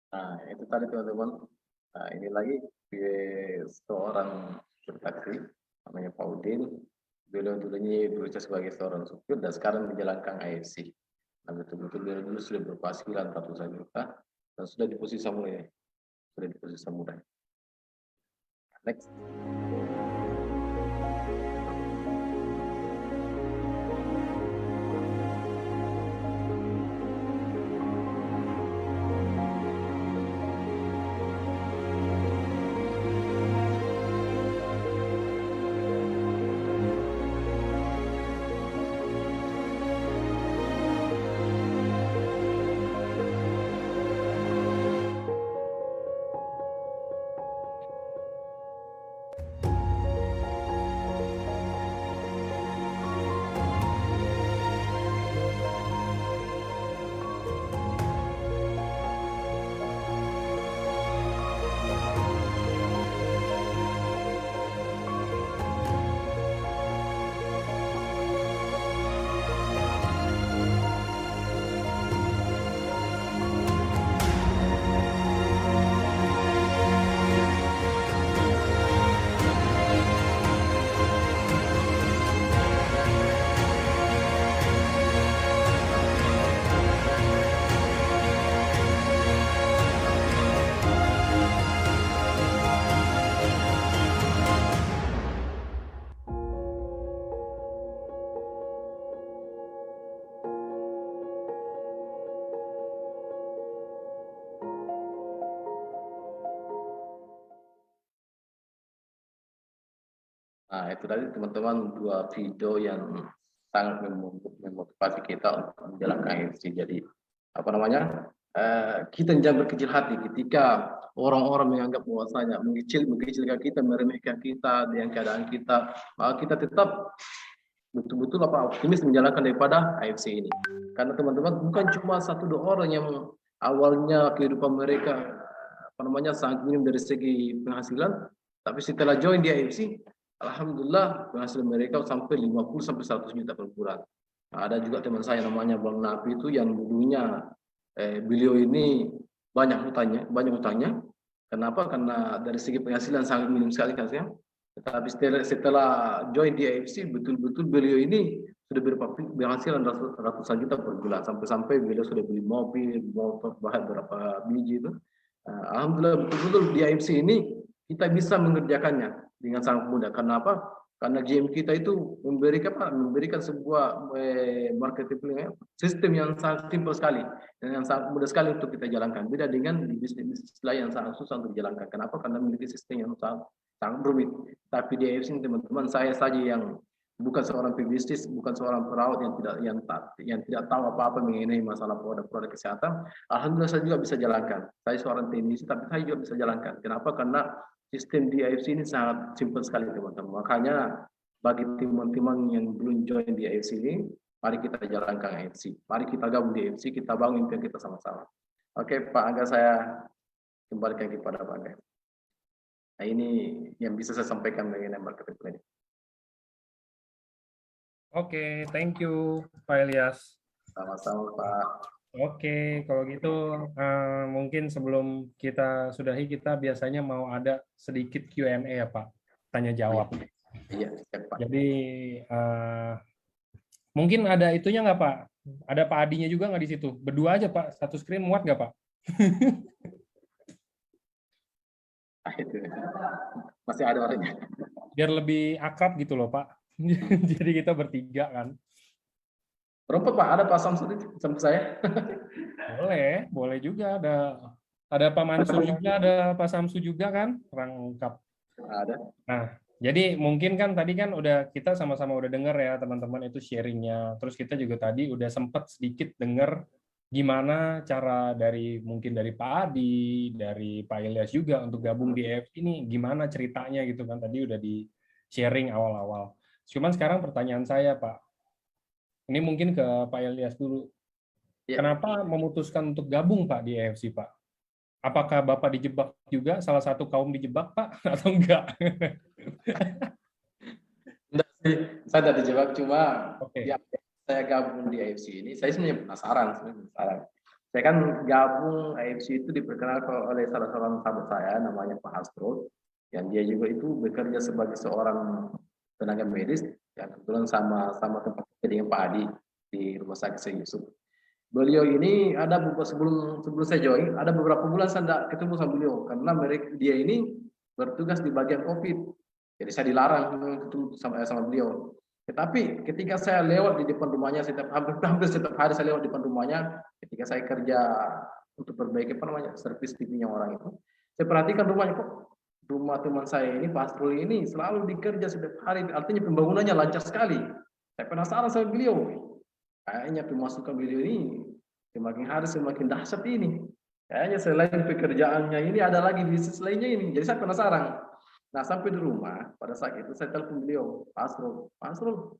Nah, itu tadi teman-teman. Nah, ini lagi seorang taksi namanya Pak Udin. Beliau dulunya bekerja sebagai seorang supir dan sekarang menjalankan AFC. Nah, betul-betul beliau dulu sudah berpenghasilan ratusan juta dan sudah di posisi samurai. Sudah di posisi samurai. Next. Nah, itu tadi teman-teman dua video yang sangat memotivasi kita untuk menjalankan AFC. Jadi, apa namanya? Kita jangan berkecil hati ketika orang-orang menganggap bahwasanya mengecilkan kita, meremehkan kita dengan keadaan kita, maka kita tetap betul-betul optimis menjalankan daripada AFC ini. Karena teman-teman bukan cuma satu dua orang yang awalnya kehidupan mereka sangat minim dari segi penghasilan, tapi setelah join di AFC, alhamdulillah penghasilan mereka sampai 50 sampai 100 juta per bulan. Nah, ada juga teman saya namanya Bang Napi itu yang dulunya beliau ini banyak hutangnya. Kenapa? Karena dari segi penghasilan sangat minim sekali kan. Tetapi setelah join di AFC, betul-betul beliau ini sudah berpenghasilan ratusan juta per bulan. Sampai-sampai beliau sudah beli mobil, motor, bahkan berapa biji itu. Alhamdulillah betul-betul di AFC ini kita bisa mengerjakannya dengan sangat mudah. Karena apa? Karena GM kita itu memberikan sebuah marketing sistem yang sangat simpel sekali dan yang sangat mudah sekali untuk kita jalankan. Beda dengan di bisnis lain yang sangat susah untuk dijalankan. Kenapa? Karena memiliki sistem yang sangat rumit. Tapi di AFC ini teman-teman, saya saja yang bukan seorang pebisnis, bukan seorang perawat yang tidak tahu apa-apa mengenai masalah produk kesehatan. Alhamdulillah saya juga bisa jalankan. Saya seorang teknisi, tapi saya juga bisa jalankan. Kenapa? Karena sistem di AFC ini sangat simpel sekali teman-teman. Makanya bagi teman-teman yang belum join di AFC ini, mari kita jalankan AFC. Mari kita gabung di AFC, kita bangun impian kita sama-sama. Oke, Pak Angga, saya kembalikan kepada Pak Angga. Nah, ini yang bisa saya sampaikan mengenai marketing planning. Oke, thank you Pak Ilyas. Sama-sama Pak. Oke, kalau gitu mungkin sebelum kita sudahi, kita biasanya mau ada sedikit Q&A ya Pak, tanya jawab. Iya, Pak. Jadi mungkin ada itunya nggak Pak? Ada Pak Adinya juga nggak di situ? Berdua aja Pak, satu screen muat nggak Pak? Masih ada orangnya. Biar lebih akrab gitu loh Pak. Jadi kita bertiga kan. Berapa Pak? Ada Pak Samsudin sama saya? Boleh juga. Ada Pak Mansur juga, ada Pak Samsu juga kan, lengkap. Ada. Nah, jadi mungkin kan tadi kan udah kita sama-sama udah dengar ya teman-teman itu sharingnya. Terus kita juga tadi udah sempat sedikit dengar gimana cara mungkin dari Pak Adi, dari Pak Ilyas juga untuk gabung di EF ini, gimana ceritanya gitu kan tadi udah di sharing awal-awal. Cuman sekarang pertanyaan saya Pak, ini mungkin ke Pak Ilyas dulu. Ya. Kenapa memutuskan untuk gabung Pak di EFC Pak? Apakah Bapak dijebak juga, salah satu kaum dijebak Pak, atau enggak? Enggak sih, saya tidak dijebak, cuma ya, saya gabung di AFC ini, saya sebenarnya penasaran. Saya kan gabung AFC itu diperkenalkan oleh salah seorang sahabat saya, namanya Pak Hastro, yang dia juga itu bekerja sebagai seorang tenaga medis, yang kebetulan sama tempat dengan Pak Adi di Rumah Sakit Syekh Yusuf. Beliau ini ada sebelum saya join, ada beberapa bulan saya tidak ketemu sama beliau karena dia ini bertugas di bagian COVID. Jadi saya dilarang ketemu sama beliau. Tetapi ketika saya lewat di depan rumahnya, hampir setiap hari saya lewat di depan rumahnya, ketika saya kerja untuk perbaiki servis TV-nya orang itu, saya perhatikan rumahnya, kok rumah teman saya ini, Pak Astrul ini selalu dikerja setiap hari, artinya pembangunannya lancar sekali. Saya penasaran sama beliau. Kayaknya pemasukan beliau ini semakin hari semakin dahsyat ini. Kayaknya selain pekerjaannya ini ada lagi bisnis lainnya ini. Jadi saya penasaran. Nah sampai di rumah pada saat itu saya telepon beliau, Pak Asrul,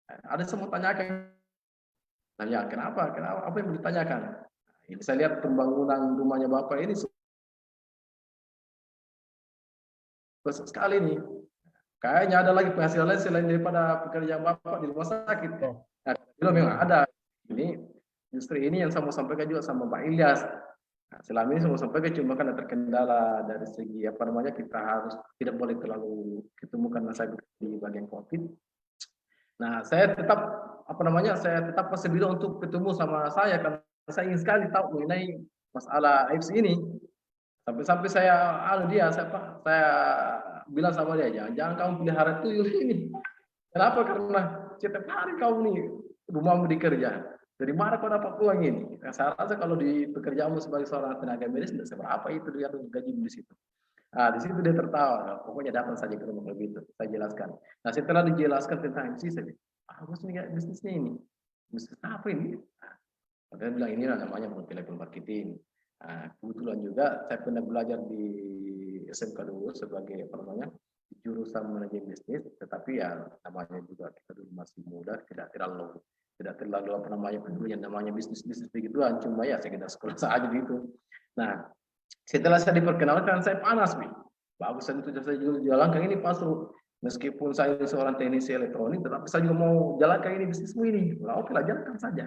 ada yang mau tanyakan. Tanya kenapa? Apa yang mau ditanyakan? Ini saya lihat pembangunan rumahnya Bapak ini besar sekali nih. Kayaknya ada lagi penghasilan lain selain daripada pekerjaan Bapak di rumah sakit. Nah, memang ada. Ini justru ini yang saya mau sampaikan juga sama Pak Ilyas. Nah, selama ini saya mau sampaikan cuma kan ada terkendala dari segi kita harus tidak boleh terlalu ketemu karena saya di bagian COVID. Nah, saya tetap saya tetap masih bilang untuk ketemu sama saya karena saya ingin sekali tahu mengenai masalah AFC ini. Sampai saya saya bilang sama dia, jangan kamu pelihara tuyul ini. Kenapa? Karena setiap hari kamu nih rumahmu dikerja. Dari mana kau dapat uang ini? Nah, saya rasa kalau di pekerjaanmu sebagai seorang tenaga medis tidak seberapa itu dia gaji di situ. Nah, di situ dia tertawa. Pokoknya datang saja ke rumah begitu. Saya jelaskan. Nah, setelah dijelaskan tentang MC, saya bilang, bisnisnya ini. Bisnis apa ini? Nah, dia bilang ini namanya multi level marketing. Nah, kebetulan juga saya pernah belajar di SMK dulu sebagai jurusan manajemen bisnis, tetapi ya namanya juga kita dulu masih muda, tidak terlalu peduli yang namanya bisnis begituan, cuma ya sekedar sekolah saja gitu. Nah, setelah saya diperkenalkan saya panas nih. Bagusan itu saya juga jalankan ini pasuk. Meskipun saya seorang teknisi elektronik, tetapi saya juga mau jalankan ini bisnismu ini. Nah, oke lah, jalankan saja,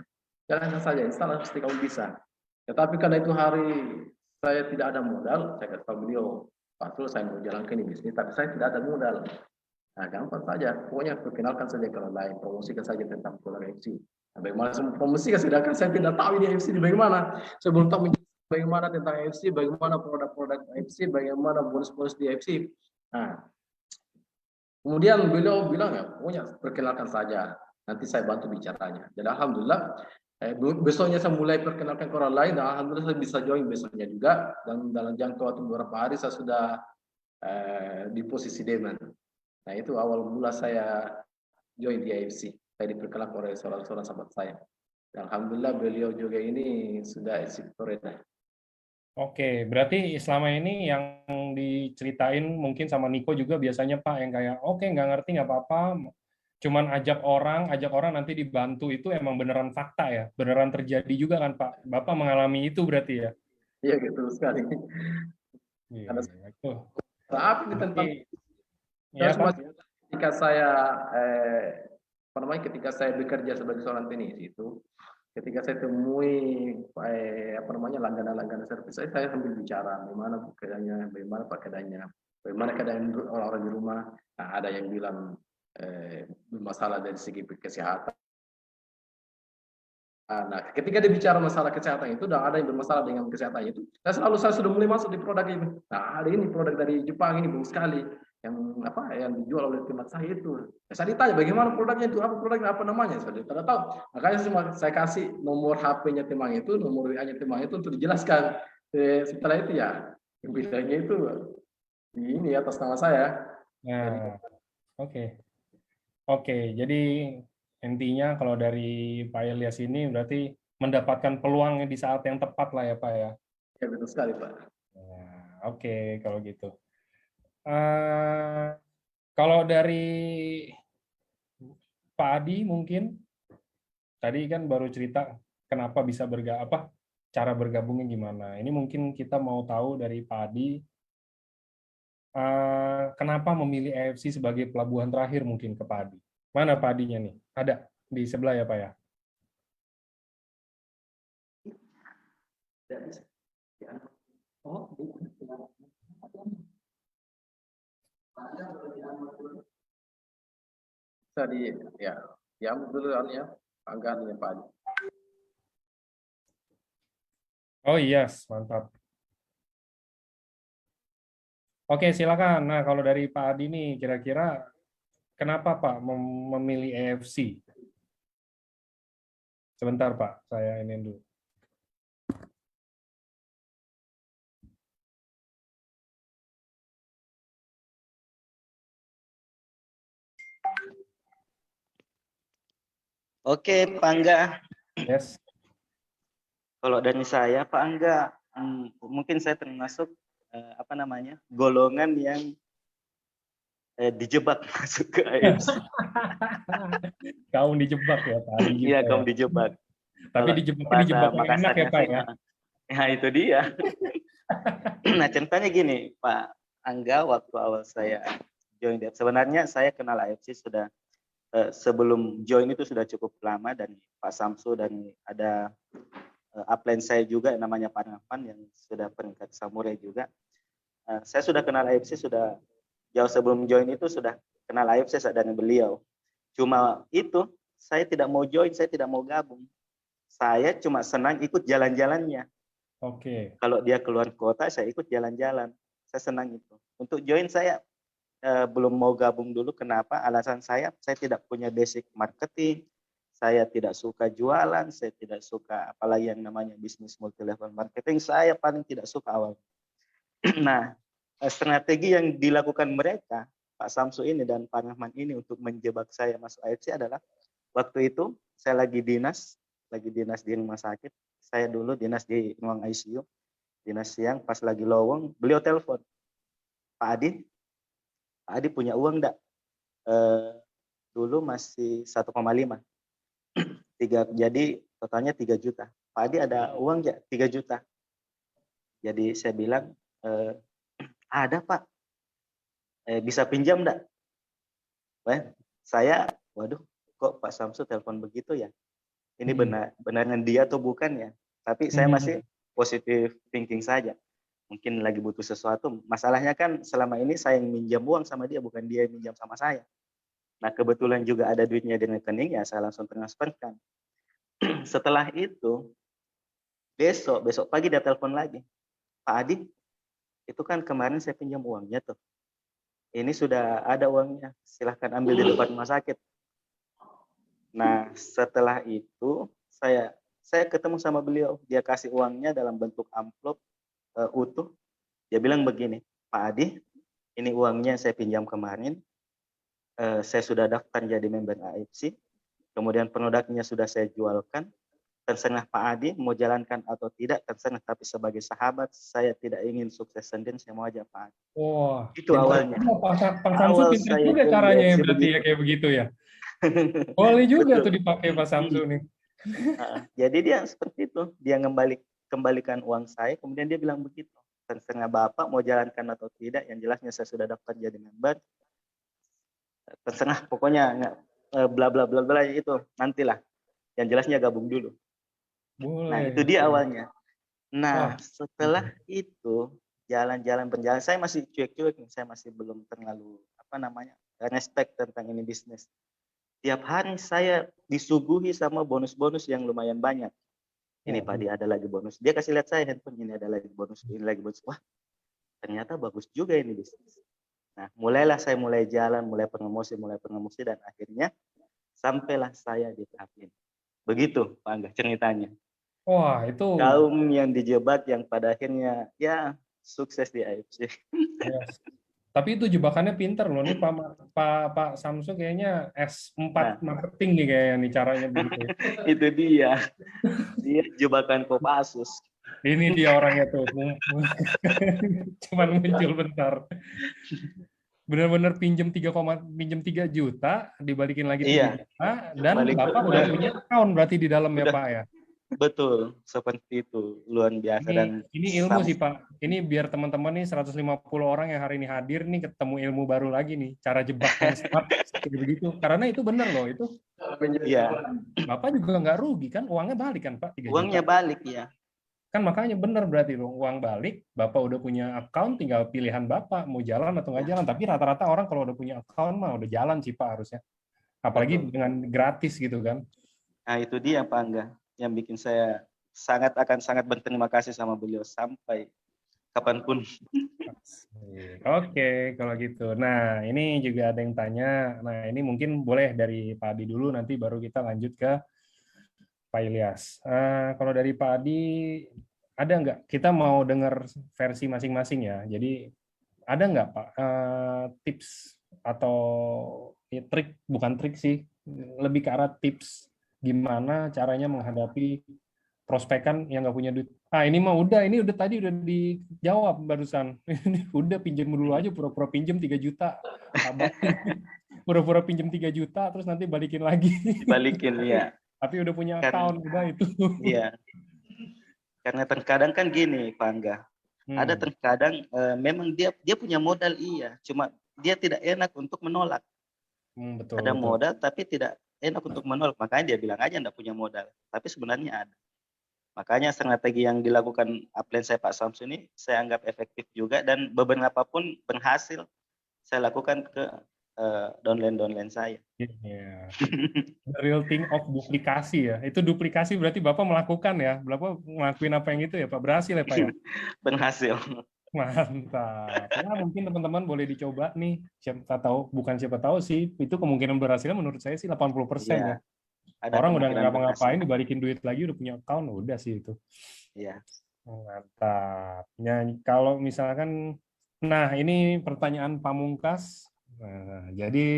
insya Allah pasti kamu bisa. Tetapi karena itu hari saya tidak ada modal, saya kata beliau, Pak Sul, saya mau jalankan ini bisnis, tapi saya tidak ada modal. Nah, gampang saja, pokoknya perkenalkan saja kalau lain, promosikan saja tentang Polar FC. Nah, bagaimana promosikan, sedangkan saya tidak tahu ini FC di bagaimana, saya belum tahu bagaimana tentang AFC, bagaimana produk-produk AFC, bagaimana bonus-bonus di AFC. Nah, kemudian beliau bilang ya, pokoknya perkenalkan saja, nanti saya bantu bicaranya. Dan alhamdulillah, besoknya saya mulai perkenalkan ke orang lain, dan alhamdulillah saya bisa join besoknya juga. Dan dalam jangka waktu beberapa hari saya sudah di posisi Deman. Nah itu awal mula saya join di AFC. Saya diperkenalkan oleh seorang sahabat saya. Dan alhamdulillah beliau juga ini sudah exit foreigner. Oke, berarti selama ini yang diceritain mungkin sama Niko juga biasanya Pak yang kayak oke nggak ngerti nggak apa-apa, cuman ajak orang nanti dibantu itu emang beneran fakta ya, beneran terjadi juga kan Pak. Bapak mengalami itu berarti ya? Iya gitu sekali. Iya, Karena itu. apa ini Berarti, tentang ya Pak? ketika saya apa namanya, ketika saya bekerja sebagai seorang teknisi itu, ketika saya temui apa namanya langganan-langganan servis saya sambil bicara bagaimana keadaannya, bagaimana keadaannya, bagaimana keadaan orang-orang di rumah. Nah, ada yang bilang bermasalah dari segi kesehatan. Nah, ketika dia bicara masalah kesehatan itu, dan ada yang bermasalah dengan kesehatan itu, saya sudah mulai masuk di produk ini. Nah, ada ini produk dari Jepang ini bagus sekali, yang apa yang dijual oleh teman saya itu. Saya ditanya bagaimana produknya itu, apa produknya, apa namanya, saya tidak tahu. Makanya saya kasih nomor HP-nya teman itu, nomor WA-nya teman itu untuk dijelaskan. Setelah itu ya, bilangnya itu ini atas nama saya. Nah, oke. Oke, jadi intinya kalau dari Pak Ilyas ini berarti mendapatkan peluang di saat yang tepat lah ya Pak ya. Ya betul sekali Pak. Nah, oke kalau gitu. Kalau dari Pak Adi mungkin tadi kan baru cerita kenapa bisa cara bergabungnya gimana. Ini mungkin kita mau tahu dari Pak Adi kenapa memilih AFC sebagai pelabuhan terakhir mungkin ke Pak Adi. Mana Pak Adinya nih? Ada di sebelah ya Pak ya? Tadi ya dulu ya, anggarannya Pak Adi. Oh iya, mantap. Oke, silakan. Nah, kalau dari Pak Adi nih, kira-kira kenapa Pak memilih AFC? Sebentar Pak, saya ini dulu. Oke, Pak Angga. Yes. Kalau dari saya, Pak Angga, mungkin saya termasuk golongan yang dijebak masuk ke AFC. Kaum dijebak ya Pak Adi. Iya, kaum dijebak. Tapi dijebak yang enak ya Pak ya. Ya itu dia. Nah ceritanya gini, Pak Angga, waktu awal saya join di AFC, sebenarnya saya kenal AFC sudah sebelum join itu sudah cukup lama, dan Pak Samsu dan ada upline saya juga namanya Pak Nafan yang sudah peringkat samurai juga. Saya sudah kenal AFC sudah jauh sebelum join itu, sudah kenal AFC dan beliau. Cuma itu saya tidak mau join, saya tidak mau gabung. Saya cuma senang ikut jalan-jalannya. Oke. Kalau dia keluar kota, saya ikut jalan-jalan. Saya senang itu. Untuk join saya belum mau gabung dulu. Kenapa? Alasan saya tidak punya basic marketing, saya tidak suka jualan, saya tidak suka apalagi yang namanya bisnis multi level marketing, saya paling tidak suka awal. Nah, strategi yang dilakukan mereka, Pak Samsu ini dan Pak Rahman ini untuk menjebak saya masuk AFC adalah, waktu itu saya lagi dinas di rumah sakit, saya dulu dinas di ruang ICU, dinas siang, pas lagi lowong, beliau telepon, Pak Adi punya uang enggak? Dulu masih 1,5. Jadi totalnya 3 juta. Pak Adi ada uang enggak? 3 juta. Jadi saya bilang, ada Pak. Bisa pinjam enggak? Saya, waduh, kok Pak Samsu telepon begitu ya? Ini benarnya dia atau bukan ya? Tapi saya masih positive thinking saja. Mungkin lagi butuh sesuatu. Masalahnya kan selama ini saya yang minjam uang sama dia, bukan dia yang minjam sama saya. Nah kebetulan juga ada duitnya di rekening, ya saya langsung transferkan. Setelah itu besok pagi dia telepon lagi. Pak Adi, itu kan kemarin saya pinjam uangnya tuh. Ini sudah ada uangnya, silahkan ambil di depan rumah sakit. Nah, setelah itu saya ketemu sama beliau, dia kasih uangnya dalam bentuk amplop utuh. Dia bilang begini, Pak Adi, ini uangnya saya pinjam kemarin, saya sudah daftar jadi member AFC, kemudian produknya sudah saya jualkan, terserah Pak Adi mau jalankan atau tidak, terserah, tapi sebagai sahabat saya tidak ingin sukses sendiri, saya mau aja Pak Adi. Wah, Itu awalnya. Pak Samsu Awal pintar saya juga itu caranya lihat ya sih berarti ya begitu. kayak begitu ya. Boleh juga Betul. tuh dipakai Pak Samsu nih. Jadi dia seperti itu, dia kembalikan uang saya, kemudian dia bilang begitu, terserah Bapak mau jalankan atau tidak, yang jelasnya saya sudah daftar jadi member, terserah pokoknya bla bla bla bla itu nantilah, yang jelasnya gabung dulu. Boleh. Nah itu dia awalnya. Wah. Nah setelah itu jalan-jalan berjalan, saya masih cuek-cuek, saya masih belum terlalu respect tentang ini bisnis. Tiap hari saya disuguhi sama bonus-bonus yang lumayan banyak. Ini Pak Adi ada lagi bonus. Dia kasih lihat saya handphone, ini ada lagi bonus, ini lagi bonus. Wah, ternyata bagus juga ini bisnis. Nah, mulailah saya mulai jalan, mulai promosi, dan akhirnya sampailah saya di tahap ini. Begitu, Pak Angga, ceritanya. Wah, itu. Kaum yang dijebak, yang pada akhirnya ya sukses di AFC. Yes. Tapi itu jebakannya pinter loh nih Pak Samsu kayaknya S4 marketing nih kayaknya nih caranya begitu. Itu dia jebakan Kopassus. Ini dia orangnya tuh, cuman muncul bentar. Benar-benar pinjam 3 juta, dibalikin lagi 3 juta, dan Bapak udah punya account berarti di dalam ya Pak ya? Betul, seperti itu, luar biasa. Ini ilmu sih Pak, ini biar teman-teman nih 150 orang yang hari ini hadir nih ketemu ilmu baru lagi nih, cara jebak yang smart seperti begitu, karena itu benar loh, itu ya. Bapak juga nggak rugi kan, uangnya balik kan Pak, 3 uangnya juta. Balik ya. Kan makanya benar berarti loh, uang balik, Bapak udah punya account, tinggal pilihan Bapak mau jalan atau nggak jalan, tapi rata-rata orang kalau udah punya account mah udah jalan sih Pak harusnya, apalagi dengan gratis gitu kan. Nah itu dia Pak Angga, yang bikin saya akan sangat berterima kasih sama beliau sampai kapanpun. Oke, kalau gitu. Nah, ini juga ada yang tanya. Nah, ini mungkin boleh dari Pak Adi dulu, nanti baru kita lanjut ke Pak Ilyas. Kalau dari Pak Adi, ada nggak? Kita mau dengar versi masing-masing ya. Jadi, ada nggak Pak tips atau ya, trik, bukan trik sih, lebih ke arah tips gimana caranya menghadapi prospekan yang nggak punya duit. Ini mah ini udah tadi udah dijawab barusan. Ini udah pinjam dulu aja, pura-pura pinjam 3 juta. Pura-pura pinjam 3 juta, terus nanti balikin lagi. Balikin, ya. Tapi udah punya account, udah itu. Iya. Karena terkadang kan gini, Pak Angga. Ada terkadang memang dia punya modal, iya. Cuma dia tidak enak untuk menolak. Betul, ada modal, tapi tidak enak untuk menolak. Makanya dia bilang aja enggak punya modal. Tapi sebenarnya ada. Makanya strategi yang dilakukan upline saya Pak Samsu ini saya anggap efektif juga, dan beberapa pun berhasil saya lakukan ke downline saya. Yeah. The real thing of duplikasi ya. Itu duplikasi berarti Bapak melakukan ya. Bapak ngelakuin apa yang itu ya Pak? Berhasil ya Pak ya? Berhasil. Mantap. Ya mungkin teman-teman boleh dicoba nih. Siapa tahu sih. Itu kemungkinan berhasilnya menurut saya sih 80% ya. Orang udah nggak ngapa-ngapain, dibalikin duit lagi, udah punya account, udah sih itu. Iya. Mantap. Ya, kalau misalkan, nah ini pertanyaan pamungkas. Nah, jadi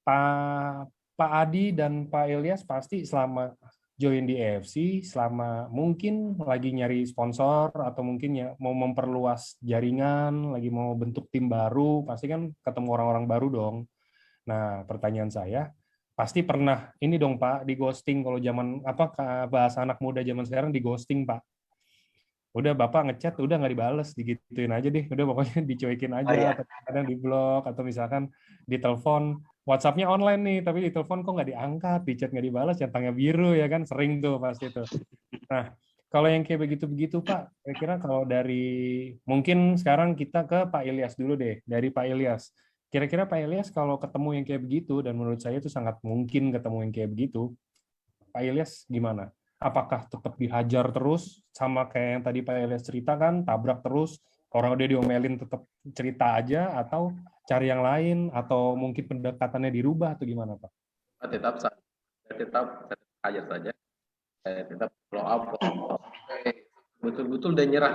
Pak Adi dan Pak Ilyas pasti selama join di EFC, selama mungkin lagi nyari sponsor atau mungkin ya mau memperluas jaringan, lagi mau bentuk tim baru, pasti kan ketemu orang-orang baru dong. Nah, pertanyaan saya, pasti pernah ini dong Pak, di ghosting. Kalau zaman bahasa anak muda zaman sekarang, di ghosting Pak. Udah Bapak ngechat, udah nggak dibales, digituin aja deh, udah pokoknya dicuekin aja, atau kadang di blok, atau misalkan di telepon, WhatsApp-nya online nih, tapi di telepon kok nggak diangkat, di chat nggak dibalas, centangnya biru ya kan, sering tuh pasti tuh. Nah, kalau yang kayak begitu-begitu Pak, kira-kira kalau dari, mungkin sekarang kita ke Pak Ilyas dulu deh, dari Pak Ilyas. Kira-kira Pak Ilyas kalau ketemu yang kayak begitu, dan menurut saya itu sangat mungkin ketemu yang kayak begitu, Pak Ilyas gimana? apakah tetap dihajar terus sama kayak yang tadi Pak Elias cerita kan, tabrak terus, orang udah diomelin tetap cerita aja, atau cari yang lain, atau mungkin pendekatannya dirubah atau gimana Pak? Saya tetap ajar saja. Saya tetap follow up, betul-betul dan nyerah.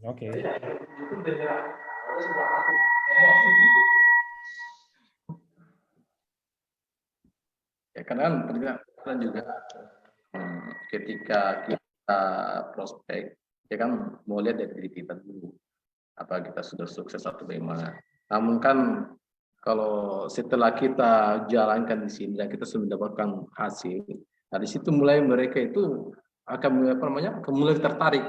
Oke. Ya karena tergantung juga ketika kita prospek, ya kan mau lihat dari diri kita dulu, apa kita sudah sukses atau bagaimana. Namun kan kalau setelah kita jalankan di sini dan kita sudah mendapatkan hasil, nah di situ mulai mereka itu akan apa namanya, akan mulai tertarik.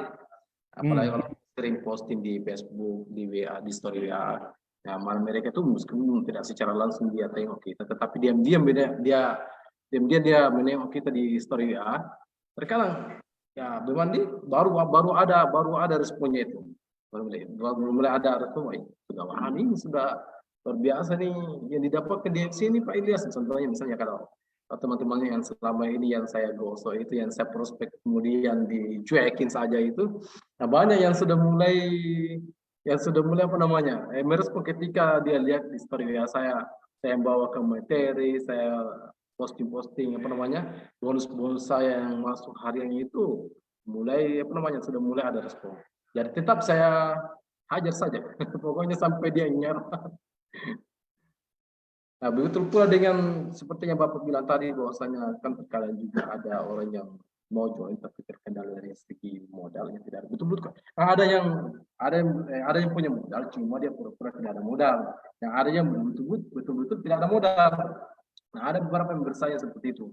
Apalagi kalau sering posting di Facebook, di WA, di story WA. Nah, malah mereka itu meskipun tidak secara langsung dia tengok kita, tetapi diam-diam dia menengok kita di story WA. Terkadang ya memang baru ada responnya itu. Baru mulai ada respon, sudah wah ini sudah luar biasa nih yang didapatkan di sini Pak Ilyas. Contohnya misalnya kalau teman-teman yang selama ini yang saya gosok itu, yang saya prospek kemudian dicuekin saja itu, nah banyak yang sudah mulai apa namanya, merespon ketika dia lihat di story ya saya bawa ke materi, saya posting apa namanya, bonus-bonus saya yang masuk harian itu mulai apa namanya, sudah mulai ada respon. Jadi tetap saya hajar saja, pokoknya sampai dia nyerah. Nah, begitu pula dengan seperti yang Bapak bilang tadi, bahwasanya kan terkadang juga ada orang yang mau join tapi terkendala dari segi modalnya tidak ada. Betul-betul. Nah, ada yang punya modal, cuma dia pura-pura tidak ada modal. Yang ada yang betul-betul tidak ada modal. Nah, ada beberapa yang bersaing seperti itu,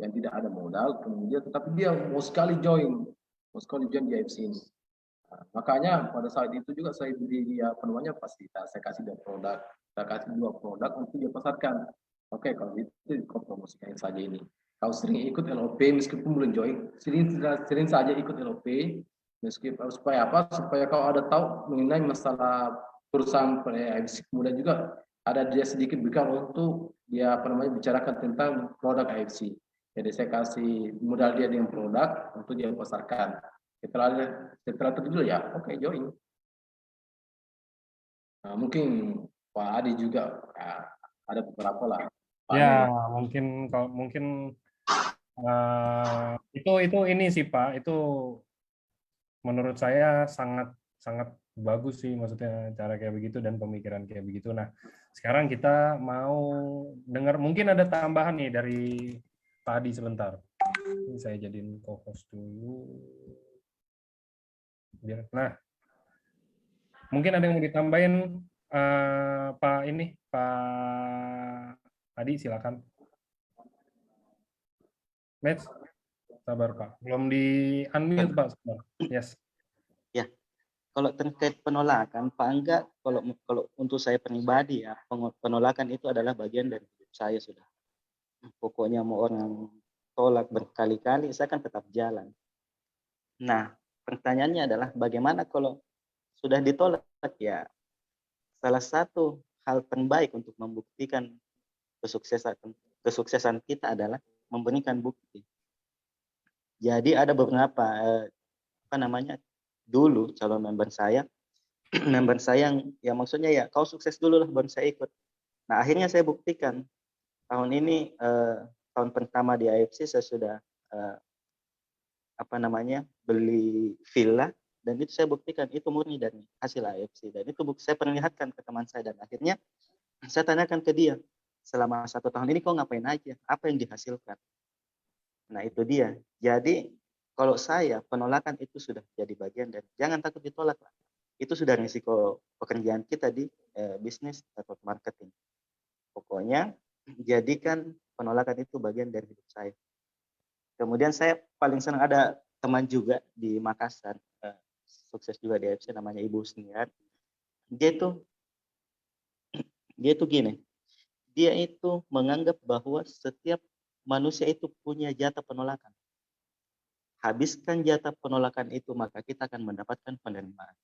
yang tidak ada modal, kemudian tetapi dia mau sekali join di AFC ini. Nah, makanya pada saat itu juga saya beri dia apa namanya, fasilitas, saya kasih dia produk, saya kasih 2 produk untuk dia pasarkan. Oke, kalau itu kau promosikan saja ini. Kau sering ikut LOP meskipun belum join, sering saja ikut LOP meskipun supaya apa? Supaya kau ada tahu mengenai masalah perusahaan AFC. Kemudian juga ada dia sedikit bekal untuk dia apa namanya bicarakan tentang produk AFC. Jadi saya kasih modal dia dengan produk untuk dia pasarkan. Setelah itu ya oke, join. Nah, mungkin Pak Adi juga ada beberapa lah. Ya, mungkin itu ini sih Pak, itu menurut saya sangat sangat bagus sih, maksudnya cara kayak begitu dan pemikiran kayak begitu. Nah, sekarang kita mau dengar, mungkin ada tambahan nih dari Pak Adi sebentar. Ini saya jadiin co-host dulu. Nah, mungkin ada yang mau ditambahin, Pak Adi, silakan. Match, sabar Pak. Belum di unmute Pak. Sabar. Yes. Ya, kalau terkait penolakan, Pak Angga, kalau untuk saya pribadi ya, penolakan itu adalah bagian dari hidup saya sudah. Pokoknya mau orang tolak berkali-kali, saya akan tetap jalan. Nah, pertanyaannya adalah bagaimana kalau sudah ditolak ya? Salah satu hal terbaik untuk membuktikan kesuksesan kita adalah memberikan bukti. Jadi ada beberapa dulu calon member saya yang maksudnya ya kau sukses dulu lah baru saya ikut. Nah akhirnya saya buktikan tahun ini tahun pertama di AFC saya sudah beli villa, dan itu saya buktikan itu murni dari hasil AFC, dan itu saya perlihatkan ke teman saya, dan akhirnya saya tanyakan ke dia, selama 1 tahun ini kau ngapain aja, apa yang dihasilkan. Nah itu dia. Jadi kalau saya, penolakan itu sudah jadi bagian dari, jangan takut ditolak lah. Itu sudah risiko pekerjaan kita di bisnis atau marketing. Pokoknya jadikan penolakan itu bagian dari hidup saya. Kemudian saya paling senang ada teman juga di Makassar, sukses juga di AFC, namanya Ibu Sniar. Dia itu gini, dia itu menganggap bahwa setiap manusia itu punya jatah penolakan. Habiskan jatah penolakan itu, maka kita akan mendapatkan penerimaan.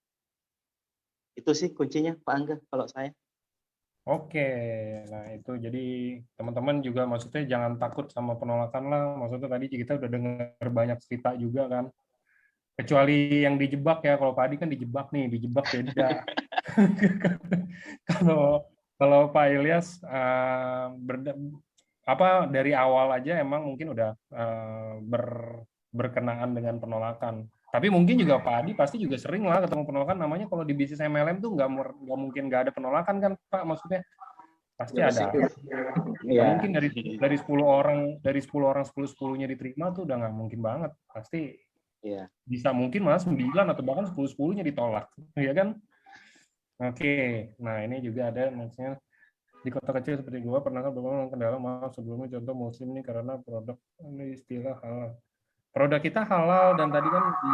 Itu sih kuncinya Pak Angga kalau saya. Oke, nah itu jadi teman-teman juga maksudnya jangan takut sama penolakan lah. Maksudnya tadi kita udah dengar banyak cerita juga kan. Kecuali yang dijebak ya, kalau Pak Adi kan dijebak nih, dijebak beda. Kalau kalau Pak Ilyas apa dari awal aja emang mungkin udah berkenaan dengan penolakan. Tapi mungkin juga Pak Adi pasti juga sering lah ketemu penolakan. Namanya kalau di bisnis MLM tuh nggak mungkin nggak ada penolakan kan Pak, maksudnya pasti Ya ada. resiko. Nggak Iya. mungkin dari 10 orang 10-10-nya diterima tuh udah nggak mungkin banget. Pasti Iya. bisa mungkin malah 9 atau bahkan 10-10-nya ditolak, ya kan? Oke, nah ini juga ada maksudnya di kota kecil seperti gua pernah kan berbagai kendala, maaf sebelumnya, contoh muslim ini karena produk ini istilah halal. Produk kita halal dan tadi kan di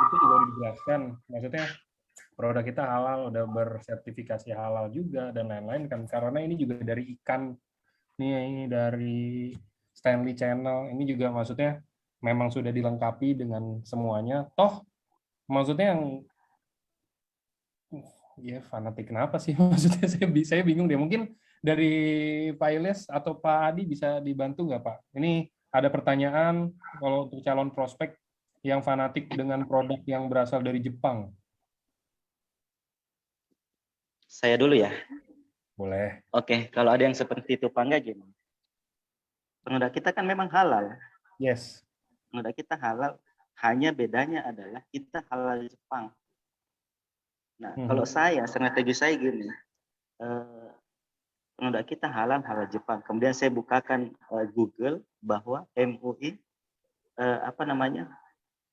itu juga udah dijelaskan, maksudnya produk kita halal, udah bersertifikasi halal juga dan lain-lain kan, karena ini juga dari ikan nih, ini dari Stanley Channel, ini juga maksudnya memang sudah dilengkapi dengan semuanya. Toh maksudnya yang ya fanatik kenapa sih? Maksudnya saya bingung deh. Mungkin dari Pak Ilyas atau Pak Adi bisa dibantu nggak Pak? Ini ada pertanyaan kalau untuk calon prospek yang fanatik dengan produk yang berasal dari Jepang. Saya dulu ya. Boleh. Oke, kalau ada yang seperti itu Pak, enggak gini. Produk kita kan memang halal. Yes. Produk kita halal, hanya bedanya adalah kita halal Jepang. Nah, kalau saya, strategi saya gini, produk kita halal Jepang. Kemudian saya bukakan Google bahwa MUI apa namanya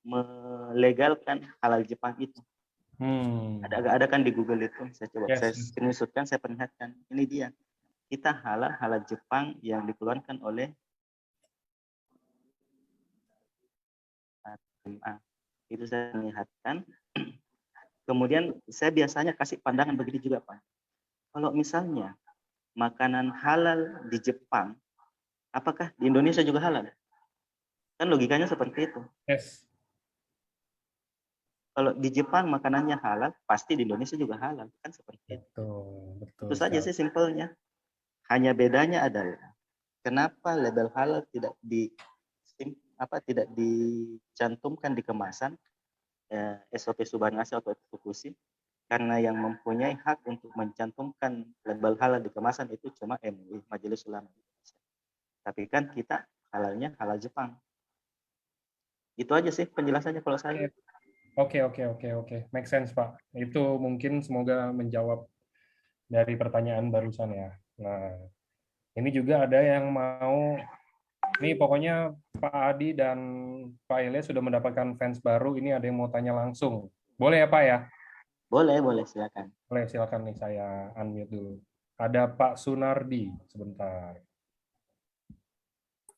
melegalkan halal Jepang itu. Ada kan di Google itu. Saya coba saya screenshotkan, saya perlihatkan. Ini dia. Kita halal Jepang yang dikeluarkan oleh SMA. Itu saya lihatkan. Kemudian saya biasanya kasih pandangan begini juga Pak. Kalau misalnya makanan halal di Jepang, apakah di Indonesia juga halal? Kan logikanya seperti itu. Yes. Kalau di Jepang makanannya halal, pasti di Indonesia juga halal. Kan seperti itu. Betul. Itu saja sih simpelnya. Hanya bedanya adalah kenapa label halal tidak dicantumkan di kemasan SOP Subhanasi atau eksekusi, karena yang mempunyai hak untuk mencantumkan label halal di kemasan itu cuma MUI, Majelis Ulama Indonesia. Tapi kan kita halalnya halal Jepang. Itu aja sih penjelasannya kalau saya. Oke. Make sense Pak. Itu mungkin semoga menjawab dari pertanyaan barusan ya. Nah, ini juga ada yang mau, nih pokoknya Pak Adi dan Pak Ilyas sudah mendapatkan fans baru, ini ada yang mau tanya langsung. Boleh ya Pak ya? Boleh, silakan. Boleh, silakan nih saya unmute dulu. Ada Pak Sunardi, sebentar.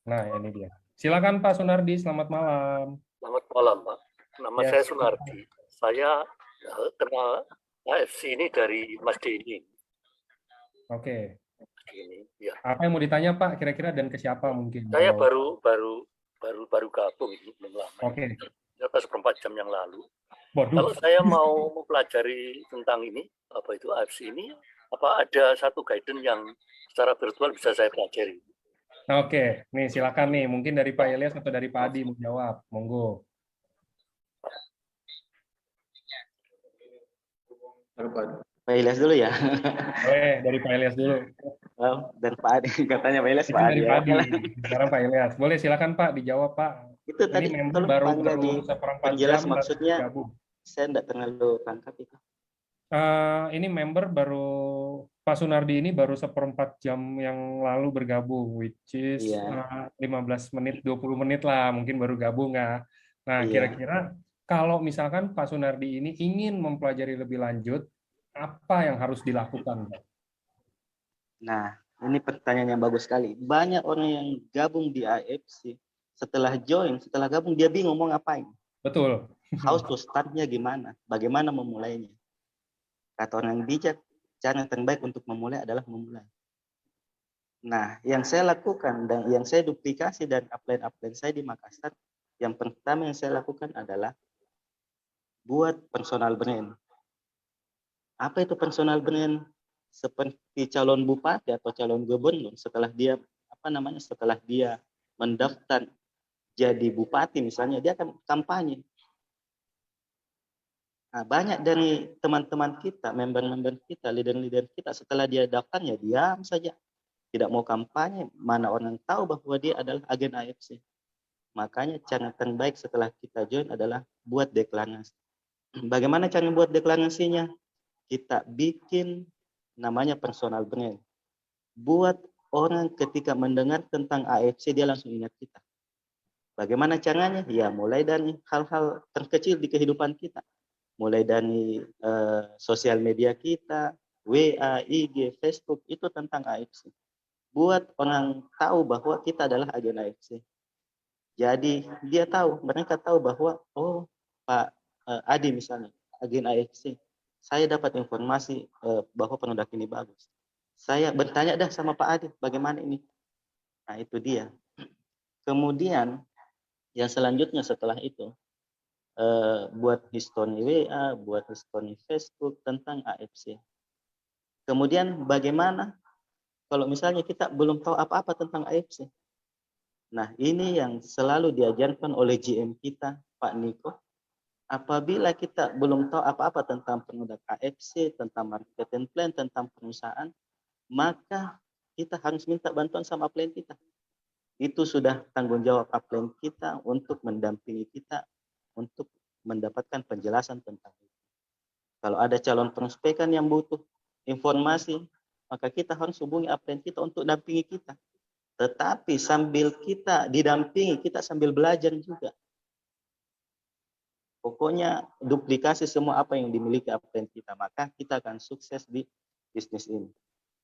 Nah, ini dia. Silakan Pak Sunardi, selamat malam. Selamat malam Pak. Nama saya Sunardi. Saya kenal AFC ini dari Mas Denny. Oke. Ya. Apa yang mau ditanya Pak kira-kira dan ke siapa mungkin? Saya baru gabung ini belum lama. Oke. Seperempat jam yang lalu. Waduh. Kalau saya mau mempelajari tentang ini, apa itu AFC ini, apa ada satu guidance yang secara virtual bisa saya pelajari? Oke, nih silakan nih, mungkin dari Pak Ilyas atau dari Pak Adi mau jawab, monggo. Pak Ilyas dulu ya. Boleh, dari Pak Ilyas dulu. Dan Pak Adi, katanya Pak Ilyas, Pak Adi. Dari Pak Adi, sekarang Pak Ilyas. Boleh silakan Pak, dijawab Pak. Itu ini tadi member baru seperempat jam maksudnya gabung. Saya tidak terlalu tangkap itu. Ini member baru, Pak Sunardi ini baru seperempat jam yang lalu bergabung, which is 15 menit, 20 menit lah, mungkin baru gabung ya. Nah, kira-kira kalau misalkan Pak Sunardi ini ingin mempelajari lebih lanjut, apa yang harus dilakukan? Nah, ini pertanyaan yang bagus sekali. Banyak orang yang gabung di AFC, setelah gabung, dia bingung mau ngapain. Betul. How to start-nya gimana? Bagaimana memulainya? Kata orang yang bijak, cara yang terbaik untuk memulai adalah memulai. Nah, yang saya lakukan dan yang saya duplikasi dan upline saya di Makassar, yang pertama yang saya lakukan adalah buat personal brand. Apa itu personal brand? seperti calon bupati atau calon gubernur setelah dia setelah dia mendaftar jadi bupati misalnya, dia akan kampanye. Nah, banyak dari teman-teman kita, member-member kita, leader-leader kita, setelah dia daftarnya diam saja, tidak mau kampanye. Mana orang tahu bahwa dia adalah agen AFC. Makanya cara terbaik setelah kita join adalah buat deklarasi. Bagaimana cara buat deklarasinya? Kita bikin namanya personal brand. Buat orang ketika mendengar tentang AFC dia langsung ingat kita. Bagaimana caranya? Ya mulai dari hal-hal terkecil di kehidupan kita. Mulai dari sosial media kita, WA, IG, Facebook, itu tentang AFC. Buat orang tahu bahwa kita adalah agen AFC. Jadi mereka tahu bahwa, oh Pak Adi misalnya, agen AFC. Saya dapat informasi bahwa produk ini bagus. Saya bertanya dah sama Pak Adi, bagaimana ini? Nah itu dia. Kemudian, yang selanjutnya setelah itu, buat history WA, buat history Facebook tentang AFC. Kemudian bagaimana kalau misalnya kita belum tahu apa-apa tentang AFC? Nah ini yang selalu diajarkan oleh GM kita, Pak Niko. Apabila kita belum tahu apa-apa tentang produk AFC, tentang marketing plan, tentang perusahaan, maka kita harus minta bantuan sama upline kita. Itu sudah tanggung jawab upline kita untuk mendampingi kita untuk mendapatkan penjelasan tentang itu. Kalau ada calon prospekan yang butuh informasi, maka kita harus hubungi upline kita untuk dampingi kita. Tetapi sambil kita didampingi, kita sambil belajar juga. Pokoknya duplikasi semua apa yang dimiliki upline kita, maka kita akan sukses di bisnis ini.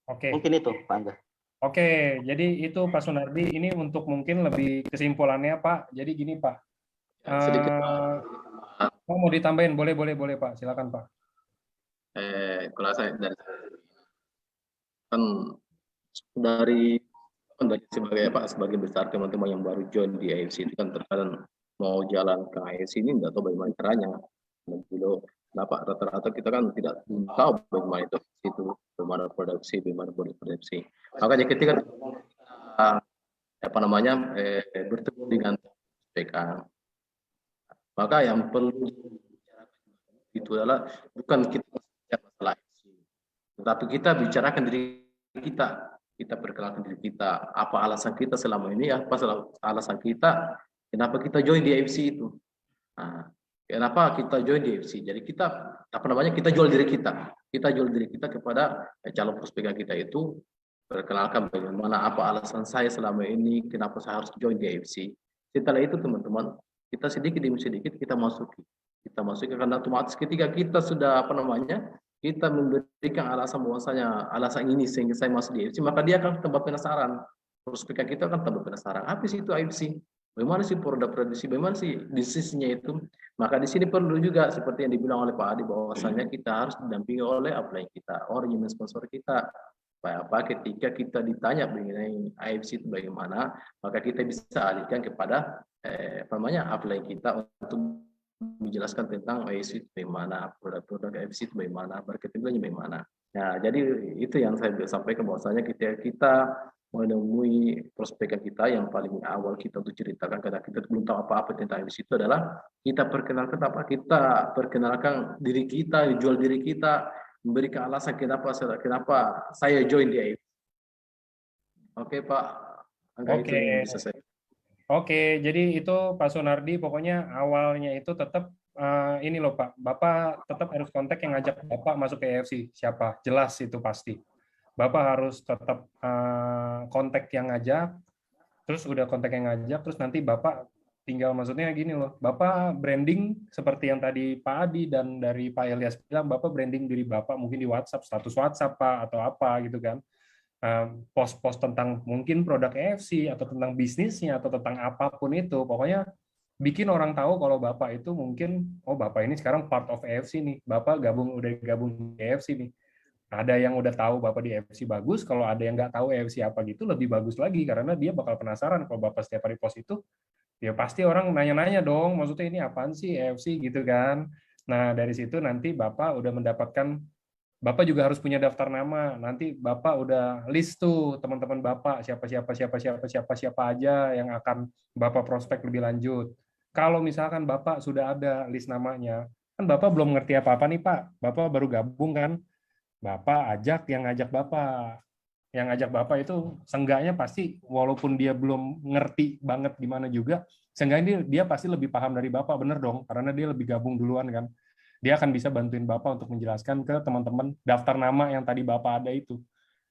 Oke. Mungkin itu, Pak Angga. Oke, jadi itu Pak Sunardi. Ini untuk mungkin lebih kesimpulannya Pak. Jadi gini Pak. Sedikit Oh, mau ditambahin? Boleh Pak. Silakan Pak. kalau saya dari sebagai besar teman-teman yang baru join di AFC itu kan terkadang mau jalan ke AFC ini nggak tahu bagaimana caranya. Kenapa rata-rata kita kan tidak tahu bagaimana itu bagaimana produksi, Makanya ketika bertemu dengan PK, maka yang perlu itu adalah bukan kita bicara masalah AFC, tetapi kita bicarakan diri kita perkenalkan diri kita, apa alasan kita selama ini, apa alasan kita, kenapa kita join di AFC itu. Nah, kenapa kita join di AFC? Jadi kita kita jual diri kita kepada calon prospek kita itu, perkenalkan bagaimana apa alasan saya selama ini, kenapa saya harus join di AFC. Setelah itu teman-teman, kita sedikit demi sedikit kita masuki karena otomatis ketika kita sudah kita memberikan alasan bahwasanya alasan ini sehingga saya masuk di AFC, maka dia akan tambah penasaran. Prospek kita akan tambah penasaran. Apa sih itu AFC? Bagaimana sih produk produksi? Bagaimana sih bisnisnya itu? Maka di sini perlu juga seperti yang dibilang oleh Pak Adi bahwasanya kita harus didampingi oleh upline kita, orang yang sponsor kita. Ketika kita ditanya mengenai AFC itu bagaimana, maka kita bisa alihkan kepada upline kita untuk menjelaskan tentang AFC itu bagaimana, produk-produk AFC itu bagaimana, marketingnya bagaimana. Nah, jadi itu yang saya sampaikan bahwasanya kita menemui prospek kita yang paling awal kita untuk ceritakan karena kita belum tahu apa-apa tentang AFC itu adalah kita perkenalkan diri kita, jual diri kita, memberikan alasan kenapa saya join di AFC. Oke Pak. Oke. Oke, jadi itu Pak Sunardi, pokoknya awalnya itu tetap ini loh Pak, Bapak tetap harus kontak yang ngajak Bapak masuk ke AFC. Siapa? Jelas itu pasti. Bapak harus tetap kontak yang ngajak, terus udah kontak yang ngajak, terus nanti Bapak tinggal maksudnya gini loh, Bapak branding seperti yang tadi Pak Adi dan dari Pak Elias bilang, Bapak branding diri Bapak mungkin di WhatsApp, status WhatsApp Pak, atau apa gitu kan. Post-post tentang mungkin produk AFC atau tentang bisnisnya atau tentang apapun itu, pokoknya bikin orang tahu kalau Bapak itu mungkin, oh Bapak ini sekarang part of AFC nih, Bapak udah gabung di AFC nih. Ada yang udah tahu Bapak di AFC bagus, kalau ada yang nggak tahu AFC apa gitu lebih bagus lagi, karena dia bakal penasaran kalau Bapak setiap hari post itu, ya pasti orang nanya-nanya dong, maksudnya ini apaan sih AFC gitu kan. Nah dari situ nanti Bapak udah mendapatkan Bapak juga harus punya daftar nama. Nanti Bapak udah list tuh teman-teman Bapak siapa aja yang akan Bapak prospek lebih lanjut. Kalau misalkan Bapak sudah ada list namanya, kan Bapak belum ngerti apa-apa nih Pak. Bapak baru gabung kan. Bapak ajak yang ngajak Bapak. Yang ngajak Bapak itu seenggaknya pasti walaupun dia belum ngerti banget gimana juga, seenggaknya dia pasti lebih paham dari Bapak, bener dong, karena dia lebih gabung duluan kan. Dia akan bisa bantuin Bapak untuk menjelaskan ke teman-teman daftar nama yang tadi Bapak ada itu.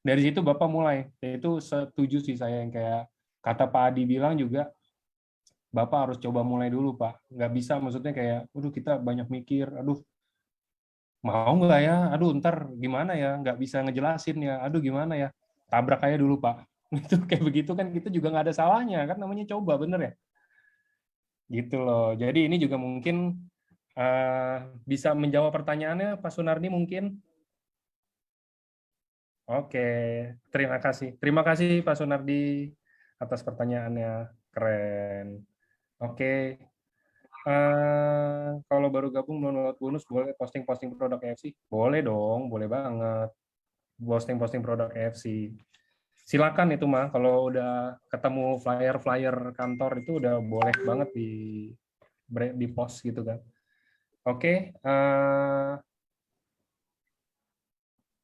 Dari situ Bapak mulai. Itu setuju sih saya yang kayak kata Pak Adi bilang juga, Bapak harus coba mulai dulu Pak. Nggak bisa maksudnya kayak, aduh kita banyak mikir, aduh mau nggak ya, aduh ntar gimana ya, nggak bisa ngejelasin ya, aduh gimana ya, tabrak aja dulu Pak. Itu kayak begitu kan kita juga nggak ada salahnya kan, namanya coba, bener ya? Gitu loh. Jadi ini juga mungkin bisa menjawab pertanyaannya Pak Sunardi mungkin. Oke, terima kasih. Terima kasih Pak Sunardi atas pertanyaannya. Keren. Oke. Kalau baru gabung belum dapat bonus, boleh posting-posting produk EFC? Boleh dong, boleh banget. Posting-posting produk EFC. Silakan itu mah, kalau udah ketemu flyer-flyer kantor itu udah boleh banget di post gitu kan. Oke,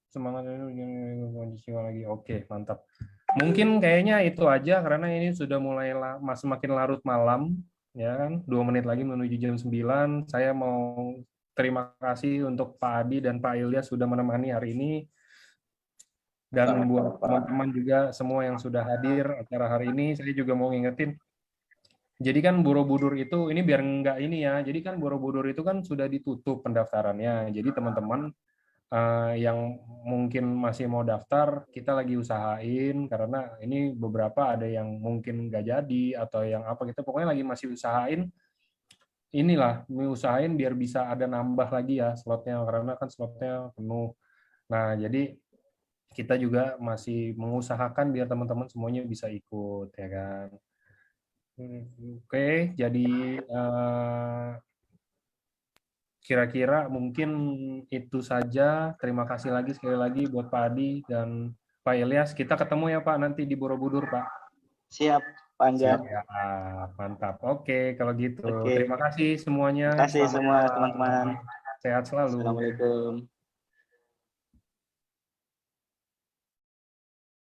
semangat kondisi lagi. Oke, mantap. Mungkin kayaknya itu aja karena ini sudah mulai semakin larut malam, ya kan? 2 menit lagi menuju jam 9. Saya mau terima kasih untuk Pak Adi dan Pak Ilyas sudah menemani hari ini. Dan buat teman-teman juga semua yang sudah hadir acara hari ini, saya juga mau ngingetin. Jadi kan Borobudur itu, ini biar enggak ini ya, jadi kan Borobudur itu kan sudah ditutup pendaftarannya. Jadi teman-teman yang mungkin masih mau daftar, kita lagi usahain karena ini beberapa ada yang mungkin nggak jadi atau yang apa kita pokoknya lagi masih usahain inilah usahain biar bisa ada nambah lagi ya slotnya karena kan slotnya penuh. Nah jadi kita juga masih mengusahakan biar teman-teman semuanya bisa ikut ya kan. Oke, jadi kira-kira mungkin itu saja. Terima kasih lagi sekali lagi buat Pak Adi dan Pak Ilyas. Kita ketemu ya Pak nanti di Borobudur Pak. Siap, Pak Angga. Siap ya, mantap. Oke, kalau gitu. Oke. Terima kasih semuanya. Terima kasih Selamat semua malam. teman-teman. Sehat selalu. Assalamualaikum.